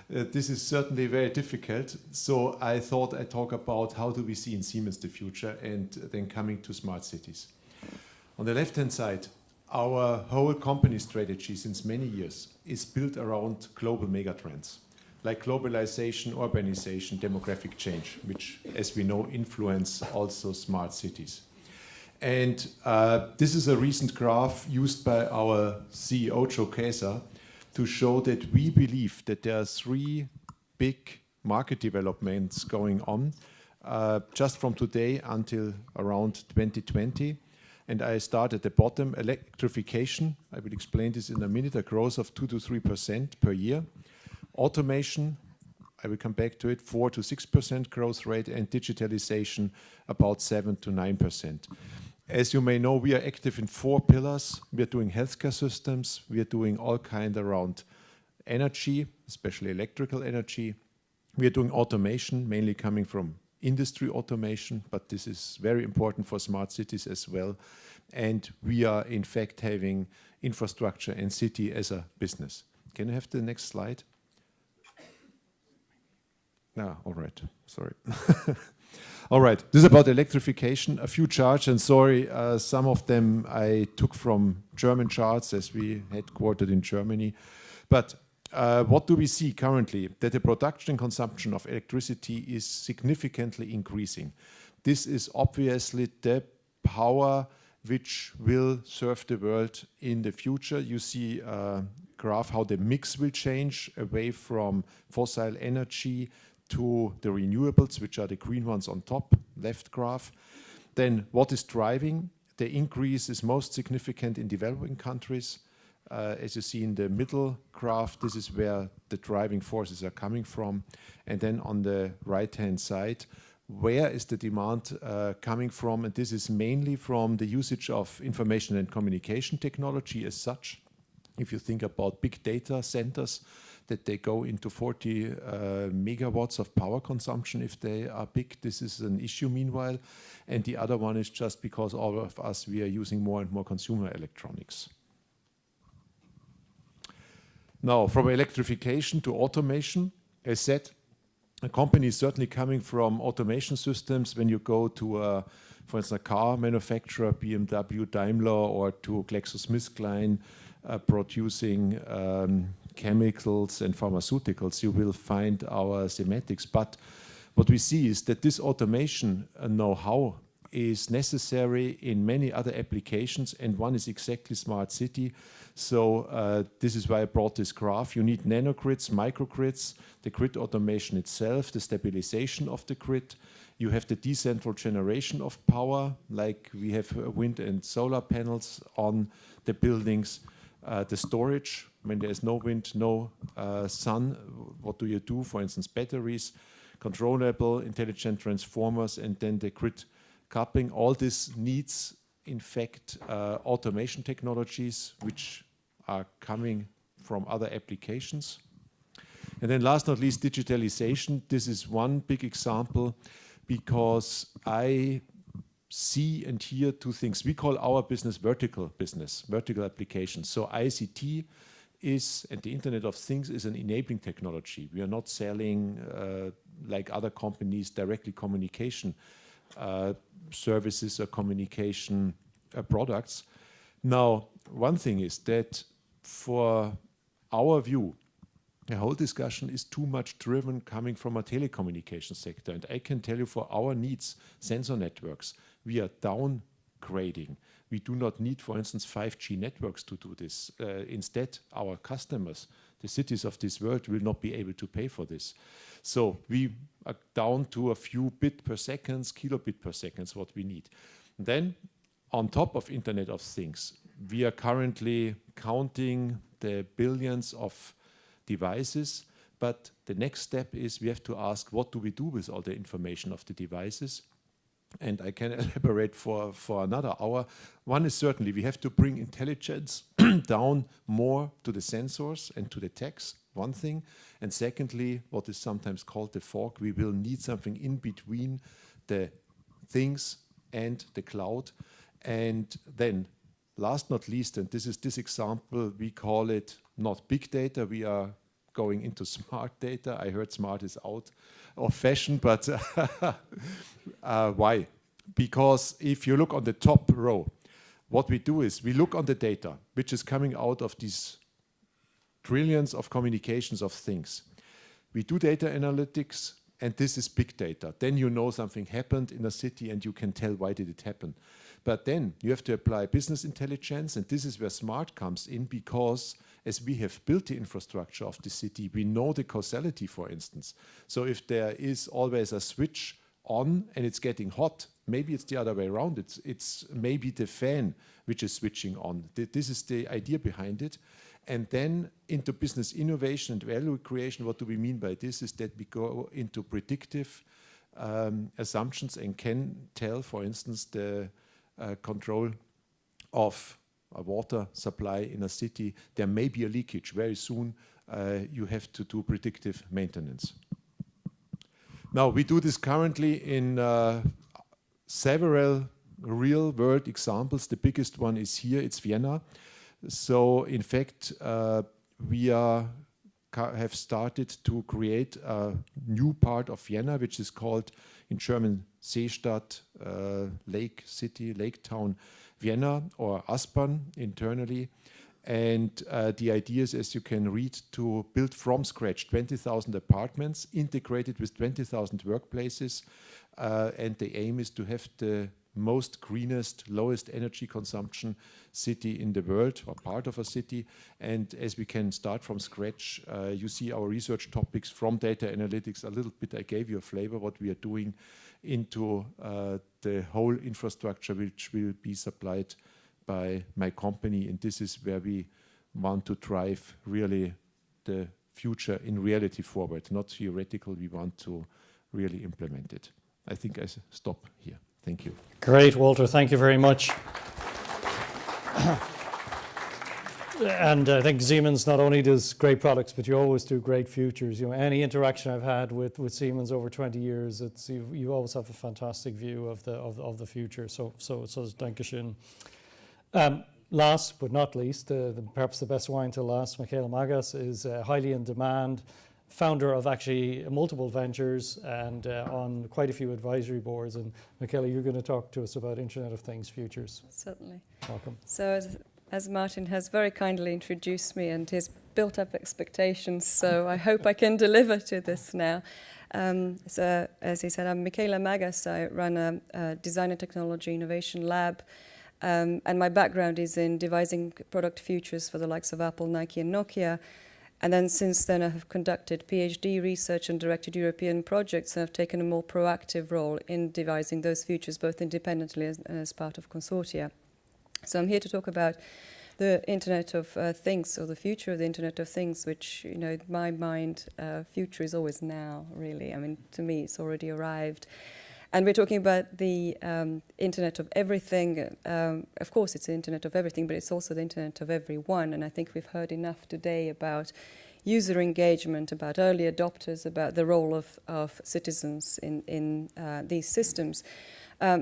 [SPEAKER 11] This is certainly very difficult, so I thought I'd talk about how do we see in Siemens the future, and then coming to smart cities. On the left-hand side, our whole company strategy since many years is built around global megatrends, like globalization, urbanization, demographic change, which, as we know, influence also smart cities. And this is a recent graph used by our CEO, Joe Kaeser, to show that we believe that there are 3 big market developments going on just from today until around 2020. And I start at the bottom, electrification. I will explain this in a minute, a growth of 2 to 3% per year. Automation, I will come back to it, 4 to 6% growth rate, and digitalization about 7 to 9%. As you may know, we are active in 4 pillars. We are doing healthcare systems. We are doing all kind around energy, especially electrical energy. We are doing automation, mainly coming from industry automation, but this is very important for smart cities as well. And we are in fact having infrastructure and city as a business. Can I have the next slide? No, all right, sorry. All right, this is about electrification. A few charts, and sorry, some of them I took from German charts as we headquartered in Germany. But what do we see currently? That the production and consumption of electricity is significantly increasing. This is obviously the power which will serve the world in the future. You see a graph how the mix will change away from fossil energy to the renewables, which are the green ones on top, left graph. Then what is driving? The increase is most significant in developing countries. As you see in the middle graph, this is where the driving forces are coming from. And then on the right-hand side, where is the demand coming from? And this is mainly from the usage of information and communication technology as such. If you think about big data centers, that they go into 40 megawatts of power consumption if they are big. This is an issue meanwhile. And the other one is just because all of us, we are using more and more consumer electronics. Now, from electrification to automation, as said, a company is certainly coming from automation systems. When you go to, for instance, a car manufacturer, BMW, Daimler, or to GlaxoSmithKline, producing chemicals and pharmaceuticals, you will find our semantics. But what we see is that this automation know-how is necessary in many other applications, and one is exactly smart city. So this is why I brought this graph. You need nanogrids, microgrids, the grid automation itself, the stabilization of the grid. You have the decentral generation of power, like we have wind and solar panels on the buildings. The storage, when there is no wind, no sun, what do you do? For instance, batteries, controllable, intelligent transformers, and then the grid coupling. All this needs, in fact, automation technologies, which are coming from other applications. And then last not least, digitalization. This is one big example because I see and hear two things. We call our business, vertical applications. So ICT is, and the Internet of Things is an enabling technology. We are not selling, like other companies, directly communication services or communication products. Now, one thing is that for our view, the whole discussion is too much driven coming from a telecommunication sector. And I can tell you for our needs, sensor networks, we are downgrading. We do not need, for instance, 5G networks to do this. Instead, our customers, the cities of this world, will not be able to pay for this. So we are down to a few bit per second, kilobit per second, what we need. Then, on top of Internet of Things, we are currently counting the billions of devices, but the next step is we have to ask, what do we do with all the information of the devices? And I can elaborate for another hour. One is certainly we have to bring intelligence down more to the sensors and to the text, one thing. And secondly, what is sometimes called the fog, we will need something in between the things and the cloud. And then, last not least, and this is this example, we call it not big data, we are going into smart data. I heard smart is out of fashion, but why? Because if you look on the top row, what we do is we look on the data, which is coming out of these trillions of communications of things. We do data analytics, and this is big data. Then you know something happened in a city, and you can tell why did it happen. But then you have to apply business intelligence, and this is where smart comes in, because as we have built the infrastructure of the city, we know the causality, for instance. So if there is always a switch on and it's getting hot, maybe it's the other way around. It's maybe the fan which is switching on. This is the idea behind it. And then into business innovation and value creation, what do we mean by this is that we go into predictive assumptions and can tell, for instance, the control of a water supply in a city, there may be a leakage. Very soon you have to do predictive maintenance. Now, we do this currently in several real-world examples. The biggest one is here, it's Vienna. So, in fact, we have started to create a new part of Vienna, which is called, in German, Seestadt, Lake City, Lake Town, Vienna, or Aspern internally. And the idea is, as you can read, to build from scratch 20,000 apartments integrated with 20,000 workplaces. And the aim is to have the most greenest, lowest energy consumption city in the world, or part of a city. And as we can start from scratch, you see our research topics from data analytics. A little bit I gave you a flavor what we are doing into the whole infrastructure which will be supplied by my company. And this is where we want to drive really the future in reality forward, not theoretical. We want to really implement it. I think I stop here. Thank you.
[SPEAKER 1] Great, Walter. Thank you very much. And I think Siemens not only does great products, but you always do great futures. You know, any interaction I've had with Siemens over 20 years, it's you always have a fantastic view of the future. So Dankeschön. Last but not least, perhaps the best wine to last, Michaela Magas is highly in demand, founder of actually multiple ventures and on quite a few advisory boards. And Michaela, you're going to talk to us about Internet of Things futures.
[SPEAKER 12] Certainly.
[SPEAKER 1] Welcome.
[SPEAKER 12] So as Martin has very kindly introduced me and his built up expectations, so I hope I can deliver to this now. So as he said, I'm Michaela Magas. I run a design and technology innovation lab. And my background is in devising product futures for the likes of Apple, Nike and Nokia. And then since then I have conducted PhD research and directed European projects, and I've taken a more proactive role in devising those futures, both independently and as part of consortia. So I'm here to talk about the Internet of Things, or the future of the Internet of Things, which, you know, in my mind, future is always now, really. I mean, to me, it's already arrived. And we're talking about the Internet of everything. Of course, it's the Internet of everything, but it's also the Internet of everyone. And I think we've heard enough today about, user engagement, about early adopters, about the role of citizens in these systems.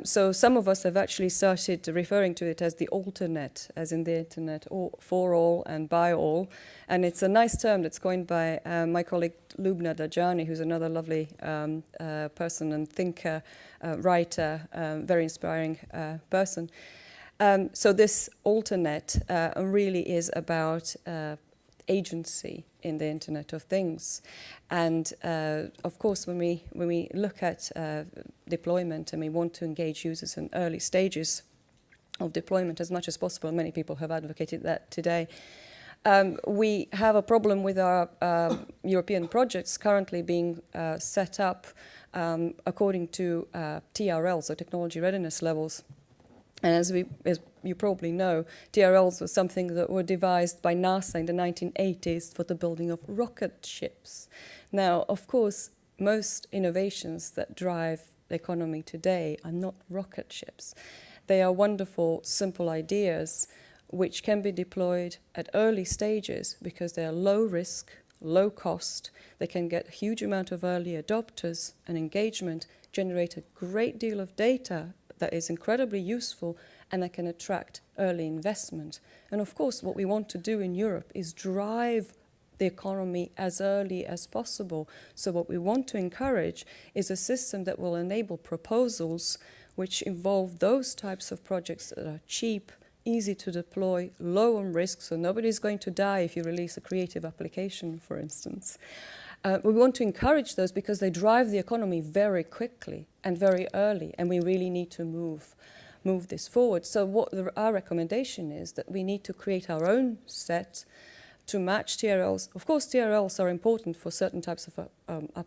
[SPEAKER 12] So some of us have actually started referring to it as the alternet, as in the internet for all and by all. And it's a nice term that's coined by my colleague Lubna Dajani, who's another lovely person and thinker, writer, very inspiring person. So this alternet really is about agency in the Internet of Things. And of course, when we look at deployment and we want to engage users in early stages of deployment as much as possible, many people have advocated that today, we have a problem with our European projects currently being set up according to TRLs, so technology readiness levels. And as you probably know, TRLs was something that were devised by NASA in the 1980s for the building of rocket ships. Now, of course, most innovations that drive the economy today are not rocket ships. They are wonderful, simple ideas which can be deployed at early stages because they are low risk, low cost. They can get a huge amount of early adopters and engagement, generate a great deal of data that is incredibly useful, and that can attract early investment. And of course, what we want to do in Europe is drive the economy as early as possible. So what we want to encourage is a system that will enable proposals which involve those types of projects that are cheap, easy to deploy, low on risk, so nobody's going to die if you release a creative application, for instance. We want to encourage those because they drive the economy very quickly and very early, and we really need to move this forward. So what our recommendation is that we need to create our own set to match TRLs. Of course, TRLs are important for certain types of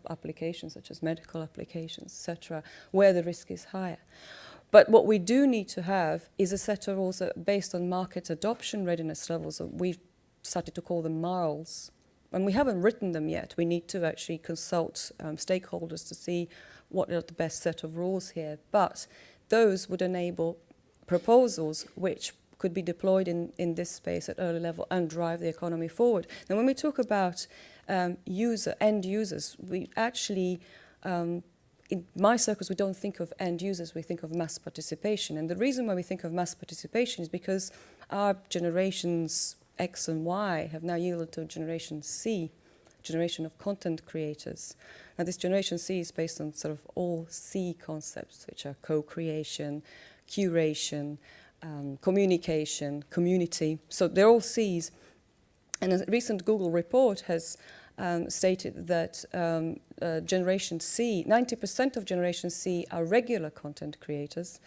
[SPEAKER 12] applications, such as medical applications, etc., where the risk is higher. But what we do need to have is a set of rules based on market adoption readiness levels. We've started to call them MARLs. And we haven't written them yet. We need to actually consult stakeholders to see what are the best set of rules here. But those would enable proposals which could be deployed in this space at early level and drive the economy forward. Now, when we talk about end users, we actually, in my circles, we don't think of end users, we think of mass participation. And the reason why we think of mass participation is because our generations X and Y have now yielded to Generation C, generation of content creators. Now this Generation C is based on sort of all C concepts, which are co-creation, curation, communication, community. So they're all Cs. And a recent Google report has stated that Generation C, 90% of Generation C are regular content creators.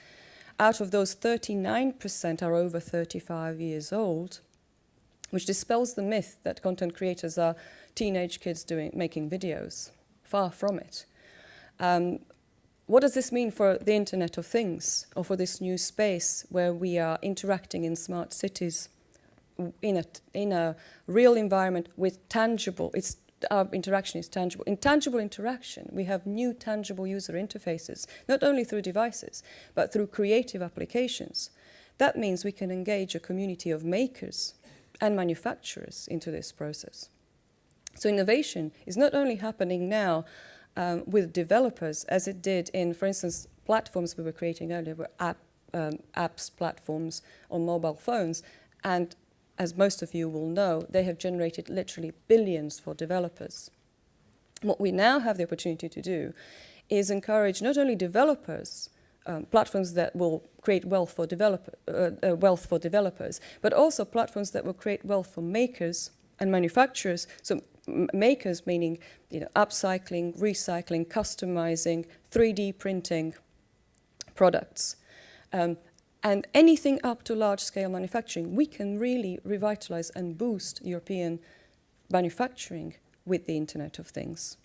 [SPEAKER 12] Out of those, 39% are over 35 years old, which dispels the myth that content creators are teenage kids making videos. Far from it. What does this mean for the Internet of Things, or for this new space where we are interacting in smart cities in a real environment with tangible, our interaction is tangible. In tangible interaction, we have new tangible user interfaces, not only through devices, but through creative applications. That means we can engage a community of makers and manufacturers into this process. So innovation is not only happening now with developers, as it did in, for instance, platforms we were creating earlier, were apps platforms on mobile phones, and as most of you will know, they have generated literally billions for developers. What we now have the opportunity to do is encourage not only developers, platforms that will create wealth for developers, but also platforms that will create wealth for makers and manufacturers. So makers meaning upcycling, recycling, customizing, 3D printing products. And anything up to large-scale manufacturing, we can really revitalize and boost European manufacturing with the Internet of Things.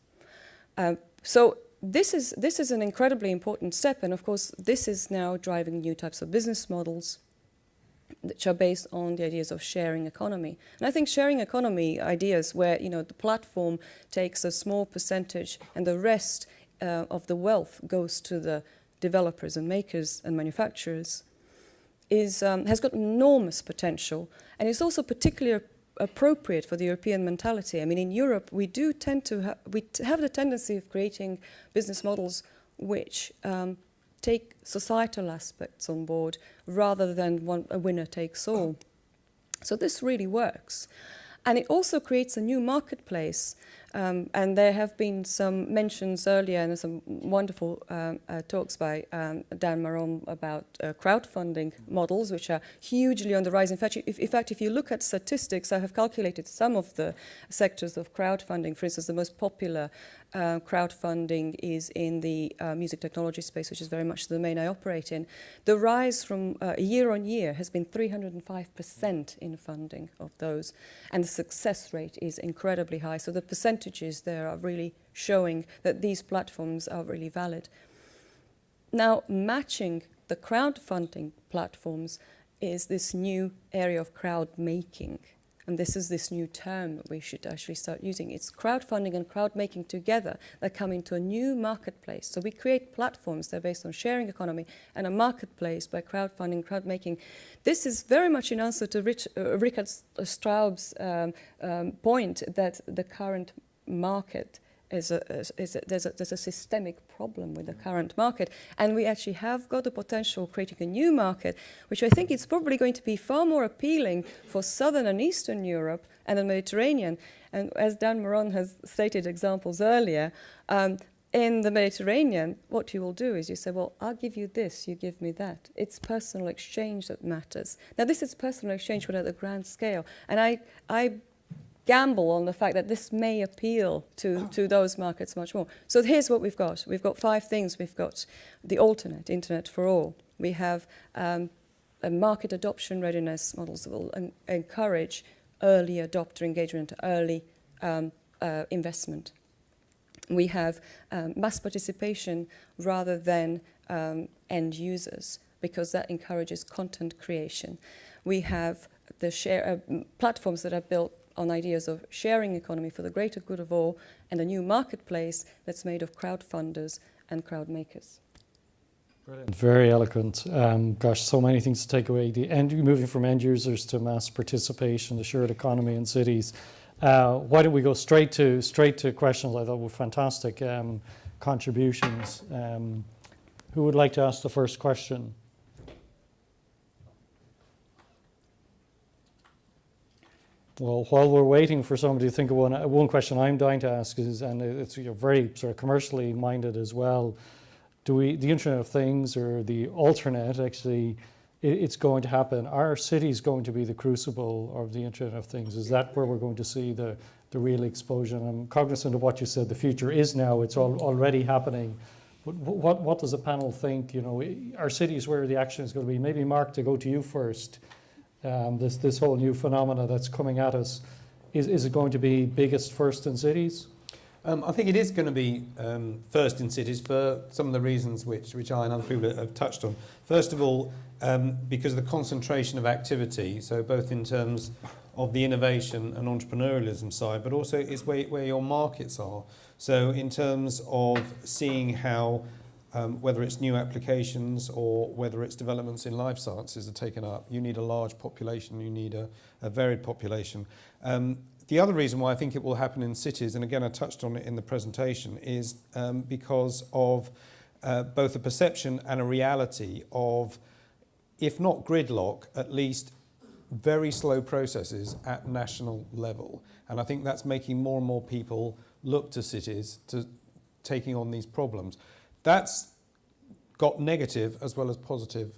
[SPEAKER 12] So this is an incredibly important step, and of course this is now driving new types of business models which are based on the ideas of sharing economy. And I think sharing economy ideas where the platform takes a small percentage and the rest of the wealth goes to the developers and makers and manufacturers has got enormous potential, and it's also particularly appropriate for the European mentality. I mean, in Europe, we do tend to have the tendency of creating business models which take societal aspects on board rather than a winner takes all. So this really works. And it also creates a new marketplace. And there have been some mentions earlier and some wonderful talks by Dan Maron about crowdfunding models, which are hugely on the rise. In fact, if you look at statistics, I have calculated some of the sectors of crowdfunding. For instance, the most popular crowdfunding is in the music technology space, which is very much the domain I operate in. The rise from year on year has been 305% in funding of those, and the success rate is incredibly high. So the percentages there are really showing that these platforms are really valid. Now, matching the crowdfunding platforms is this new area of crowd making. And this is this new term that we should actually start using. It's crowdfunding and crowd making together that come into a new marketplace. So we create platforms that are based on sharing economy and a marketplace by crowdfunding, crowd making. This is very much in answer to Richard Straub's point that the current market there's a systemic problem with the current market, and we actually have got the potential of creating a new market, which I think is probably going to be far more appealing for Southern and Eastern Europe and the Mediterranean. And as Dan Maron has stated examples earlier, in the Mediterranean, what you will do is you say, well, I'll give you this, you give me that. It's personal exchange that matters. Now, this is personal exchange, but at a grand scale. And I gamble on the fact that this may appeal to those markets much more. So here's what we've got. We've got 5 things. We've got the alternate, Internet for all. We have a market adoption readiness models that will encourage early adopter engagement, early investment. We have mass participation rather than end users, because that encourages content creation. We have the platforms that are built on ideas of sharing economy for the greater good of all, and a new marketplace that's made of crowdfunders and crowd makers.
[SPEAKER 1] Brilliant. Very eloquent. Gosh, so many things to take away. Moving from end users to mass participation, the shared economy in cities. Why don't we go straight to questions? I thought were fantastic contributions. Who would like to ask the first question? Well, while we're waiting for somebody to think of one question I'm dying to ask is, and it's very sort of commercially minded as well, the Internet of Things or the alternate, actually, it's going to happen. Are cities going to be the crucible of the Internet of Things? Is that where we're going to see the real explosion? I'm cognizant of what you said. The future is now. It's already happening. But what does the panel think? Are cities where the action is going to be? Maybe, Mark, to go to you first. This whole new phenomena that's coming at us, is it going to be biggest first in cities?
[SPEAKER 4] I think it is going to be first in cities for some of the reasons which I and other people have touched on. First of all, because of the concentration of activity, so both in terms of the innovation and entrepreneurialism side, but also is where your markets are. So in terms of seeing how whether it's new applications or whether it's developments in life sciences are taken up, you need a large population, you need a varied population. The other reason why I think it will happen in cities, and again I touched on it in the presentation, is because of both a perception and a reality of, if not gridlock, at least very slow processes at national level. And I think that's making more and more people look to cities to taking on these problems. That's got negative as well as positive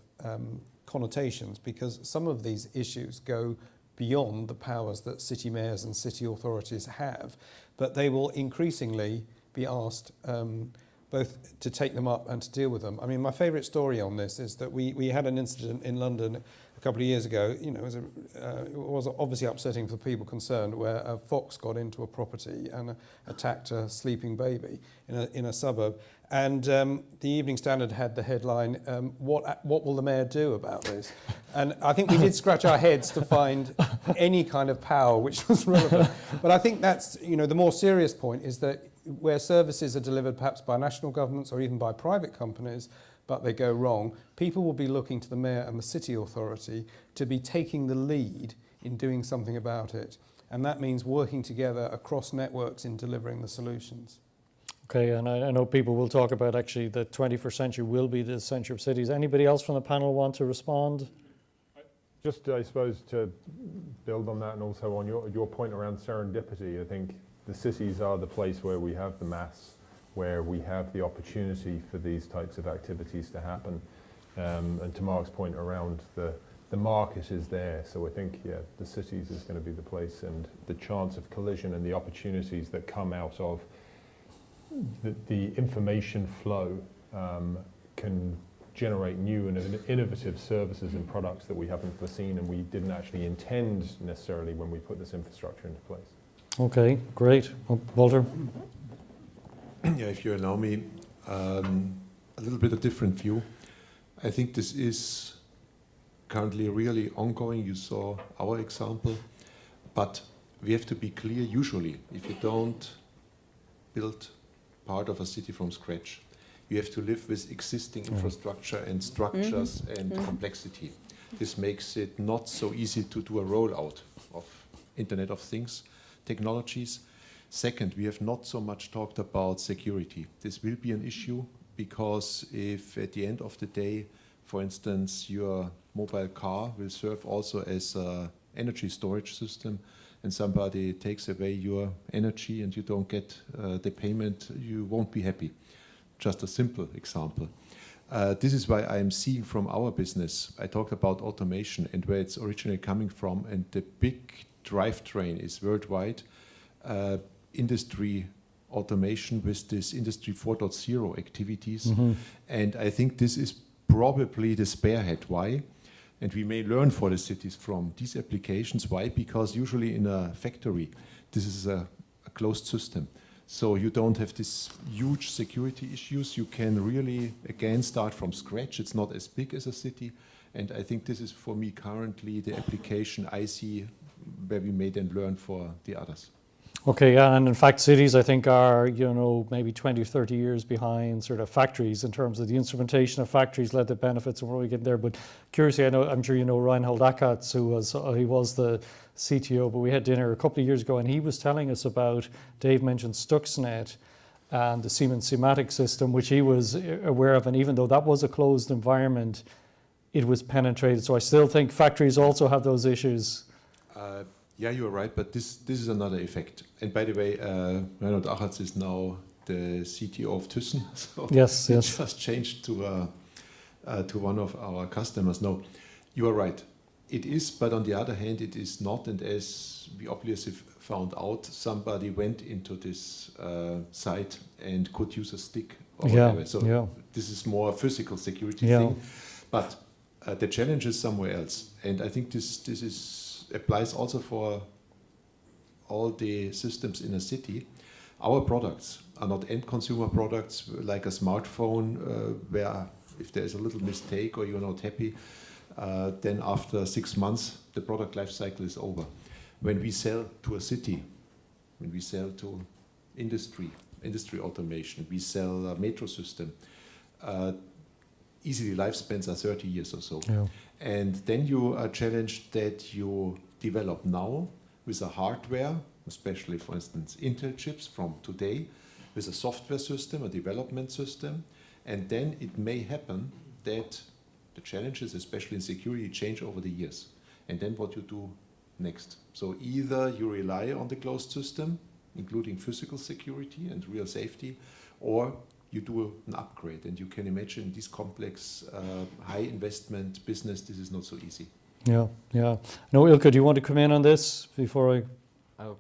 [SPEAKER 4] connotations, because some of these issues go beyond the powers that city mayors and city authorities have, but they will increasingly be asked both to take them up and to deal with them. I mean, my favourite story on this is that we had an incident in London a couple of years ago. It was obviously upsetting for people concerned, where a fox got into a property and attacked a sleeping baby in a suburb. And the Evening Standard had the headline, what will the mayor do about this? And I think we did scratch our heads to find any kind of power which was relevant. But I think that's, the more serious point is that where services are delivered perhaps by national governments or even by private companies, but they go wrong, people will be looking to the mayor and the city authority to be taking the lead in doing something about it. And that means working together across networks in delivering the solutions.
[SPEAKER 1] Okay, and I know people will talk about actually the 21st century will be the century of cities. Anybody else from the panel want to respond?
[SPEAKER 6] Just, I suppose, to build on that and also on your point around serendipity, I think the cities are the place where we have the mass, where we have the opportunity for these types of activities to happen. And to Mark's point around the market is there. So I think, yeah, the cities is going to be the place, and the chance of collision and the opportunities that come out of the information flow can generate new and innovative services and products that we haven't foreseen and we didn't actually intend necessarily when we put this infrastructure into place.
[SPEAKER 1] Okay, great. Walter?
[SPEAKER 11] Yeah, if you allow me a little bit of different view. I think this is currently really ongoing. You saw our example, but we have to be clear. Usually, if you don't build part of a city from scratch, you have to live with existing infrastructure and structures and complexity. This makes it not so easy to do a rollout of Internet of Things technologies. Second, we have not so much talked about security. This will be an issue because if at the end of the day, for instance, your mobile car will serve also as an energy storage system and somebody takes away your energy and you don't get the payment, you won't be happy. Just a simple example. This is why I am seeing from our business, I talked about automation and where it's originally coming from, and the big drivetrain is worldwide industry automation with this Industry 4.0 activities. And I think this is probably the spearhead. Why? And we may learn for the cities from these applications. Why? Because usually in a factory, this is a closed system. So you don't have these huge security issues. You can really, again, start from scratch. It's not as big as a city. And I think this is, for me, currently the application I see where we may then learn for the others.
[SPEAKER 1] Okay, yeah, and in fact, cities, I think, are, maybe 20, 30 years behind sort of factories in terms of the instrumentation of factories, led the benefits of what we get there. But curiously, I'm sure you know Reinhold Ackertz, he was the CTO, but we had dinner a couple of years ago, and he was telling us about, Dave mentioned Stuxnet and the Siemens Simatic system, which he was aware of, and even though that was a closed environment, it was penetrated. So I still think factories also have those issues.
[SPEAKER 11] Yeah, you're right, but this is another effect. And by the way, Reinhold Ackertz is now the CTO of Thyssen. So
[SPEAKER 1] yes.
[SPEAKER 11] Just changed to one of our customers. No, you are right. It is, but on the other hand, it is not. And as we obviously found out, somebody went into this site and could use a stick or whatever. So this is more a physical security thing. But the challenge is somewhere else. And I think this applies also for all the systems in a city. Our products are not end consumer products like a smartphone where if there is a little mistake or you're not happy, then after 6 months the product life cycle is over. When we sell to a city, when we sell to industry automation, we sell a metro system, easily lifespans are 30 years or so. Yeah. And then you are challenged that you develop now with a hardware, especially, for instance, Intel chips from today, with a software system, a development system, and then it may happen that the challenges, especially in security, change over the years. And then what you do next. So either you rely on the closed system, including physical security and real safety, or you do an upgrade. And you can imagine this complex, high investment business, this is not so easy.
[SPEAKER 1] Yeah. No, Ilkka, do you want to come in on this before
[SPEAKER 10] I'll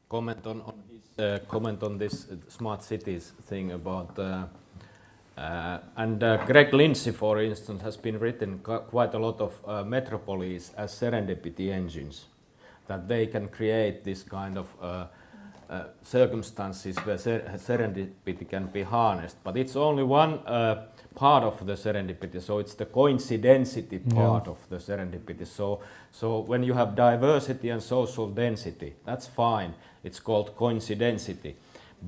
[SPEAKER 10] comment on his comment on this smart cities thing about and Greg Lindsay, for instance, has been written quite a lot of metropolis as serendipity engines, that they can create this kind of circumstances where serendipity can be harnessed. But it's only one part of the serendipity, so it's the coincidentity part of the serendipity. So when you have diversity and social density, that's fine. It's called coincidentity.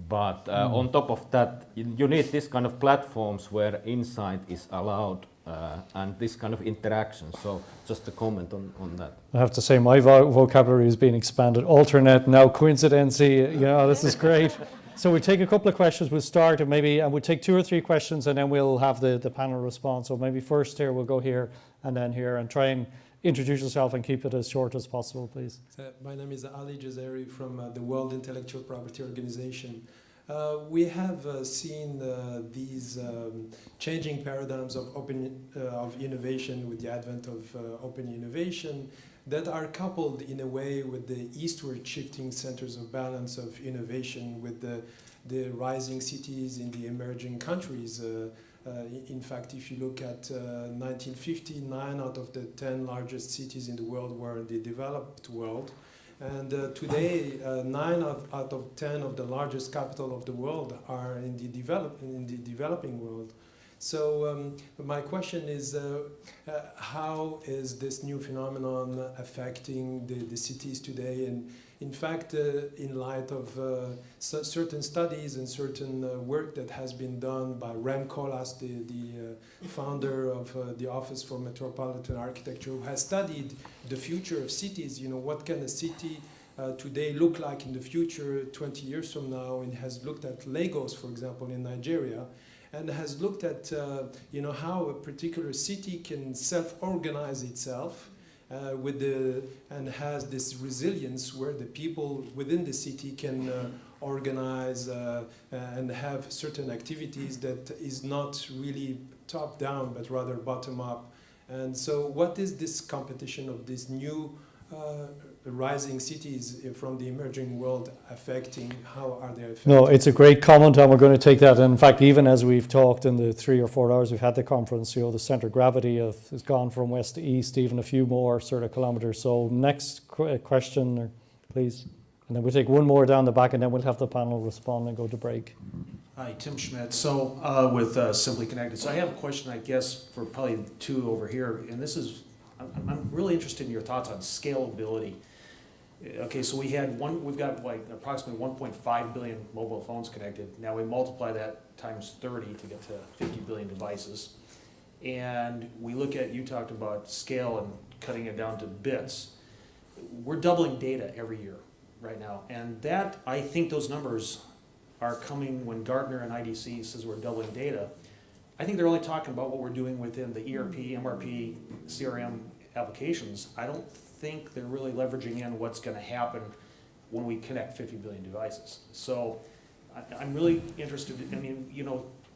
[SPEAKER 10] But on top of that, you need this kind of platforms where insight is allowed and this kind of interaction. So just a comment on that.
[SPEAKER 1] I have to say my vocabulary is being expanded. Alternate, now coincidency, this is great. So we'll take a couple of questions, we'll start and we'll take 2 or 3 questions and then we'll have the panel response. So maybe first here, we'll go here and then here and try and introduce yourself and keep it as short as possible, please.
[SPEAKER 13] My name is Ali Jazari from the World Intellectual Property Organization. We have seen these changing paradigms of innovation with the advent of open innovation that are coupled in a way with the eastward shifting centers of balance of innovation with the rising cities in the emerging countries. In fact, if you look at 1950, 9 out of the 10 largest cities in the world were in the developed world. And today, 9 out of 10 of the largest capital of the world are in the developing world. So my question is, how is this new phenomenon affecting the cities today? And in fact, in light of certain studies and certain work that has been done by Rem Koolhaas, the founder of the Office for Metropolitan Architecture, who has studied the future of cities, what can a city today look like in the future 20 years from now, and has looked at Lagos, for example, in Nigeria, and has looked at how a particular city can self-organize itself and has this resilience where the people within the city can organize and have certain activities that is not really top-down but rather bottom-up. And so what is this competition of these new rising cities from the emerging world affecting? How are they affecting?
[SPEAKER 1] No, it's a great comment and we're going to take that. And in fact, even as we've talked in the 3 or 4 hours we've had the conference, the centre of gravity has gone from west to east, even a few more sort of kilometres. So next question, please. And then we'll take one more down the back and then we'll have the panel respond and go to break.
[SPEAKER 14] Hi, Tim Schmidt. So with Simply Connected. So I have a question, I guess, for probably 2 over here. And this is, I'm really interested in your thoughts on scalability. Okay, so we've got like approximately 1.5 billion mobile phones connected. Now we multiply that times 30 to get to 50 billion devices. And we look at, you talked about scale and cutting it down to bits. We're doubling data every year right now. And that, I think those numbers are coming when Gartner and IDC says we're doubling data. I think they're only talking about what we're doing within the ERP, MRP, CRM applications. I don't think they're really leveraging in what's going to happen when we connect 50 billion devices. So I'm really interested.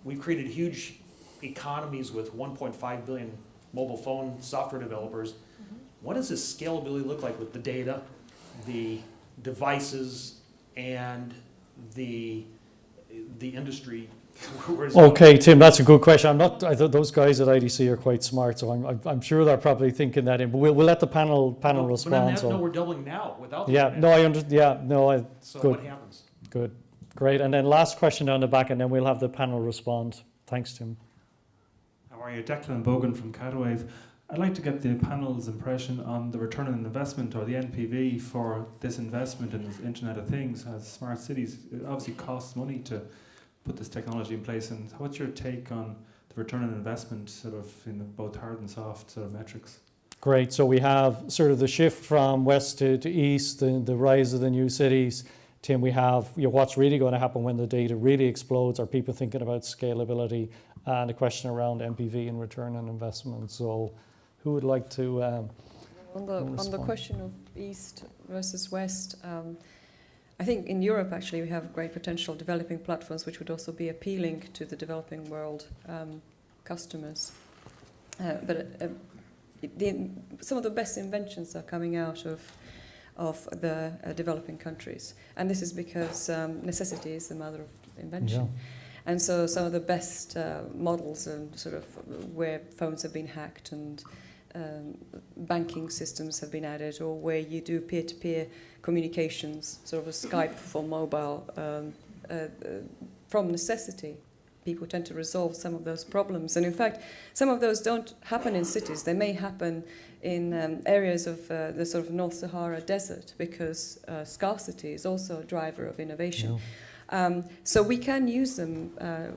[SPEAKER 14] We've created huge economies with 1.5 billion mobile phone software developers. Mm-hmm. What does this scalability look like with the data, the devices, and the industry?
[SPEAKER 1] Okay, Tim, that's a good question. I thought those guys at IDC are quite smart, so I'm sure they're probably thinking that in. But we'll let the panel respond.
[SPEAKER 14] No, we're doubling now without. The
[SPEAKER 1] So
[SPEAKER 14] good. What happens?
[SPEAKER 1] Good, great. And then last question down the back, and then we'll have the panel respond. Thanks, Tim.
[SPEAKER 15] How are you, Declan Bogan from Catawave? I'd like to get the panel's impression on the return on investment, or the NPV, for this investment in this Internet of Things as smart cities. It obviously costs money to put this technology in place, and what's your take on the return on investment sort of in both hard and soft sort of metrics?
[SPEAKER 1] Great. So we have sort of the shift from west to east, the rise of the new cities. Tim, we have what's really going to happen when the data really explodes. Are people thinking about scalability? And a question around NPV and return on investment. So who would like to
[SPEAKER 12] on the question of east versus west, I think in Europe actually we have great potential developing platforms which would also be appealing to the developing world customers. Some of the best inventions are coming out of the developing countries, and this is because necessity is the mother of invention. Yeah. And so some of the best models and sort of where phones have been hacked and banking systems have been added, or where you do peer-to-peer communications, sort of a Skype for mobile, from necessity. People tend to resolve some of those problems. And in fact, some of those don't happen in cities. They may happen in areas of the sort of North Sahara desert, because scarcity is also a driver of innovation. So we can use them,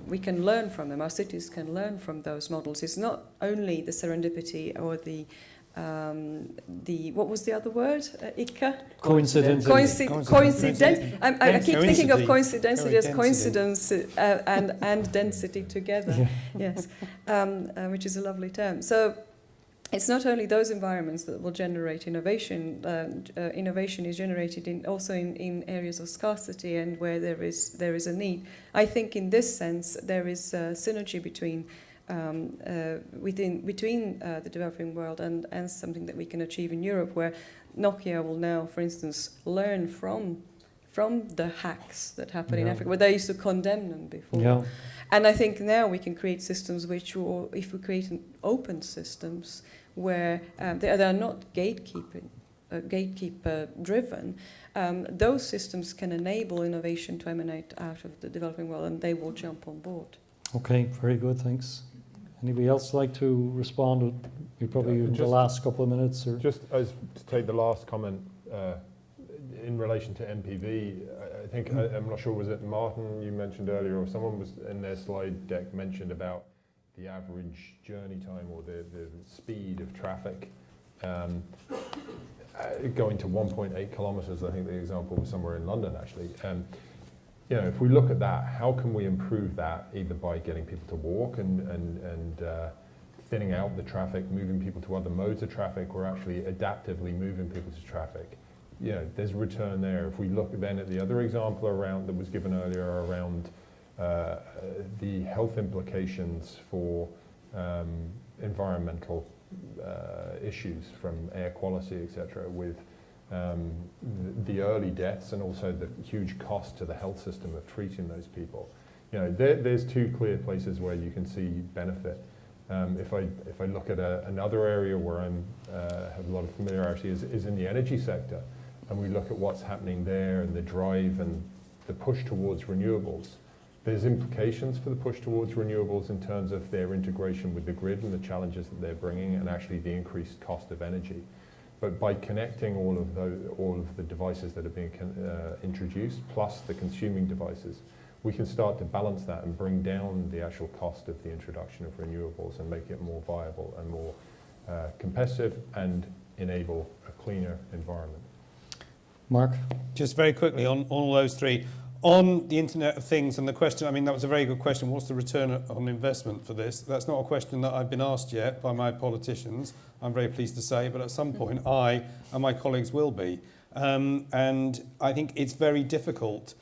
[SPEAKER 12] we can learn from them, our cities can learn from those models. It's not only the serendipity or the what was the other word, Ika?
[SPEAKER 1] Coincidence.
[SPEAKER 12] Coincident. I keep thinking of coincidentity as coincidence and density together. Yes, which is a lovely term. So it's not only those environments that will generate innovation. Innovation is generated also in areas of scarcity and where there is a need. I think in this sense there is a synergy between the developing world and something that we can achieve in Europe, where Nokia will now, for instance, learn from the hacks that happen in Africa, where they used to condemn them before.
[SPEAKER 1] Yeah.
[SPEAKER 12] And I think now we can create systems which, or if we create open systems where they are not gatekeeper driven, those systems can enable innovation to emanate out of the developing world, and they will jump on board.
[SPEAKER 1] Okay, very good, thanks. Anybody else like to respond? We probably in the last couple of minutes. Or
[SPEAKER 6] just as to take the last comment in relation to MPV, I think, I'm not sure, was it Martin you mentioned earlier, or someone was in their slide deck mentioned about the average journey time or the speed of traffic going to 1.8 kilometres. I think the example was somewhere in London actually. You know, if we look at that, how can we improve that either by getting people to walk and thinning out the traffic, moving people to other modes of traffic, or actually adaptively moving people to traffic? You know, there's a return there. If we look then at the other example around that was given earlier around the health implications for environmental issues from air quality, etc., with the early deaths and also the huge cost to the health system of treating those people. You know, there's two clear places where you can see benefit. If I look at another area where I have a lot of familiarity is in the energy sector, and we look at what's happening there and the drive and the push towards renewables. There's implications for the push towards renewables in terms of their integration with the grid and the challenges that they're bringing, and actually the increased cost of energy. But by connecting all of the devices that are being introduced, plus the consuming devices, we can start to balance that and bring down the actual cost of the introduction of renewables and make it more viable and more competitive and enable a cleaner environment.
[SPEAKER 1] Mark?
[SPEAKER 4] Just very quickly on all those three. On the Internet of Things and the question, I mean, that was a very good question. What's the return on investment for this? That's not a question that I've been asked yet by my politicians, I'm very pleased to say, but at some point I and my colleagues will be. And I think it's very difficult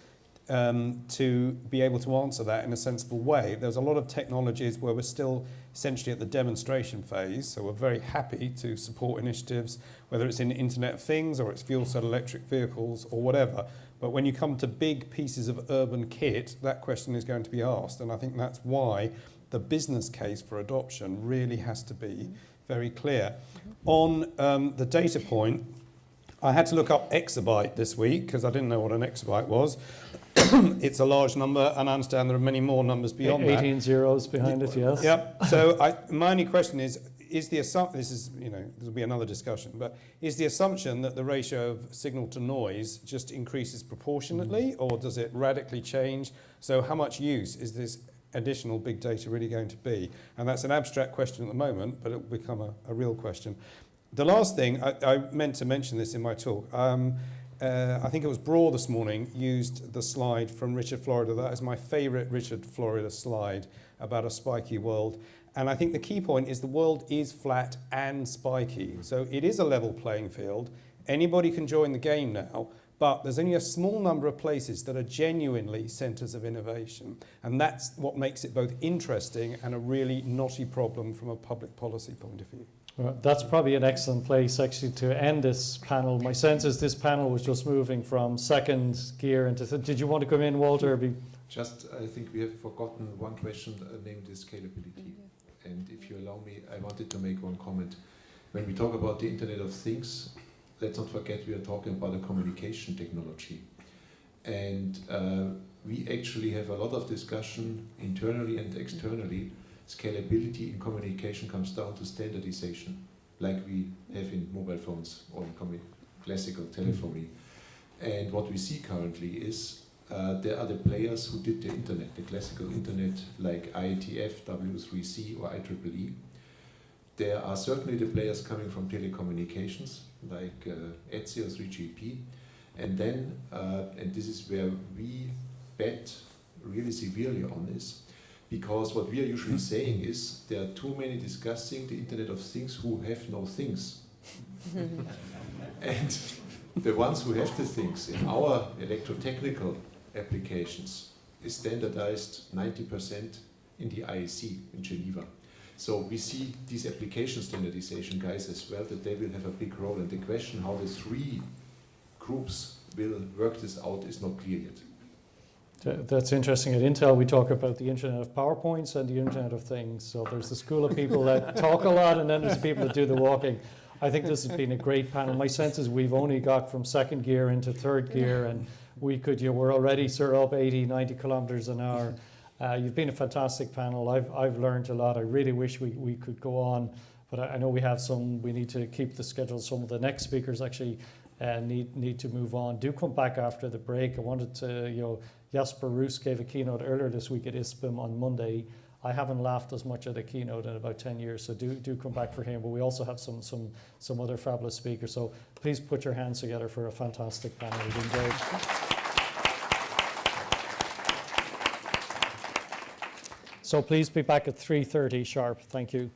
[SPEAKER 4] to be able to answer that in a sensible way. There's a lot of technologies where we're still essentially at the demonstration phase, so we're very happy to support initiatives, whether it's in Internet of Things or it's fuel cell electric vehicles or whatever. But when you come to big pieces of urban kit, that question is going to be asked, and I think that's why the business case for adoption really has to be very clear. On the data point, I had to look up exabyte this week because I didn't know what an exabyte was. It's a large number, and I understand there are many more numbers beyond
[SPEAKER 1] 18 zeros behind it, yes.
[SPEAKER 4] Yep. So my only question is the assumption, this is, you know, this will be another discussion, but is the assumption that the ratio of signal to noise just increases proportionately, or does it radically change? So how much use is this additional big data really going to be? And that's an abstract question at the moment, but it will become a real question. The last thing, I meant to mention this in my talk. I think it was Braw this morning used the slide from Richard Florida. That is my favourite Richard Florida slide about a spiky world. And I think the key point is the world is flat and spiky. So it is a level playing field. Anybody can join the game now, but there's only a small number of places that are genuinely centres of innovation. And that's what makes it both interesting and a really knotty problem from a public policy point of view.
[SPEAKER 1] Well, that's probably an excellent place actually to end this panel. My sense is this panel was just moving from second gear into... Did you want to come in, Walter?
[SPEAKER 11] Just, I think we have forgotten one question named the scalability. And if you allow me, I wanted to make one comment. When we talk about the Internet of Things, let's not forget we are talking about a communication technology. And we actually have a lot of discussion internally and externally. Scalability in communication comes down to standardization, like we have in mobile phones or in classical telephony. And what we see currently is there are the players who did the internet, the classical internet like IETF, W3C or IEEE. There are certainly the players coming from telecommunications like ETSI or 3GP. And then, and this is where we bet really severely on this, because what we are usually saying is there are too many discussing the Internet of Things who have no things. And the ones who have the things in our electrotechnical applications is standardized 90% in the IEC in Geneva. So we see these application standardization guys as well, that they will have a big role. And the question how the three groups will work this out is not clear yet.
[SPEAKER 1] That's interesting. At Intel, we talk about the Internet of PowerPoints and the Internet of Things. So there's a school of people that talk a lot, and then there's people that do the walking. I think this has been a great panel. My sense is we've only got from second gear into third gear, and we're already sort of up 80, 90 kilometers an hour. You've been a fantastic panel. I've learned a lot. I really wish we could go on, but I know we need to keep the schedule. Some of the next speakers actually need to move on. Do come back after the break. I wanted to, Jasper Roos gave a keynote earlier this week at ISPIM on Monday. I haven't laughed as much at a keynote in about 10 years, so do come back for him. But we also have some other fabulous speakers. So please put your hands together for a fantastic panel. We've been great. So please be back at 3:30 sharp. Thank you.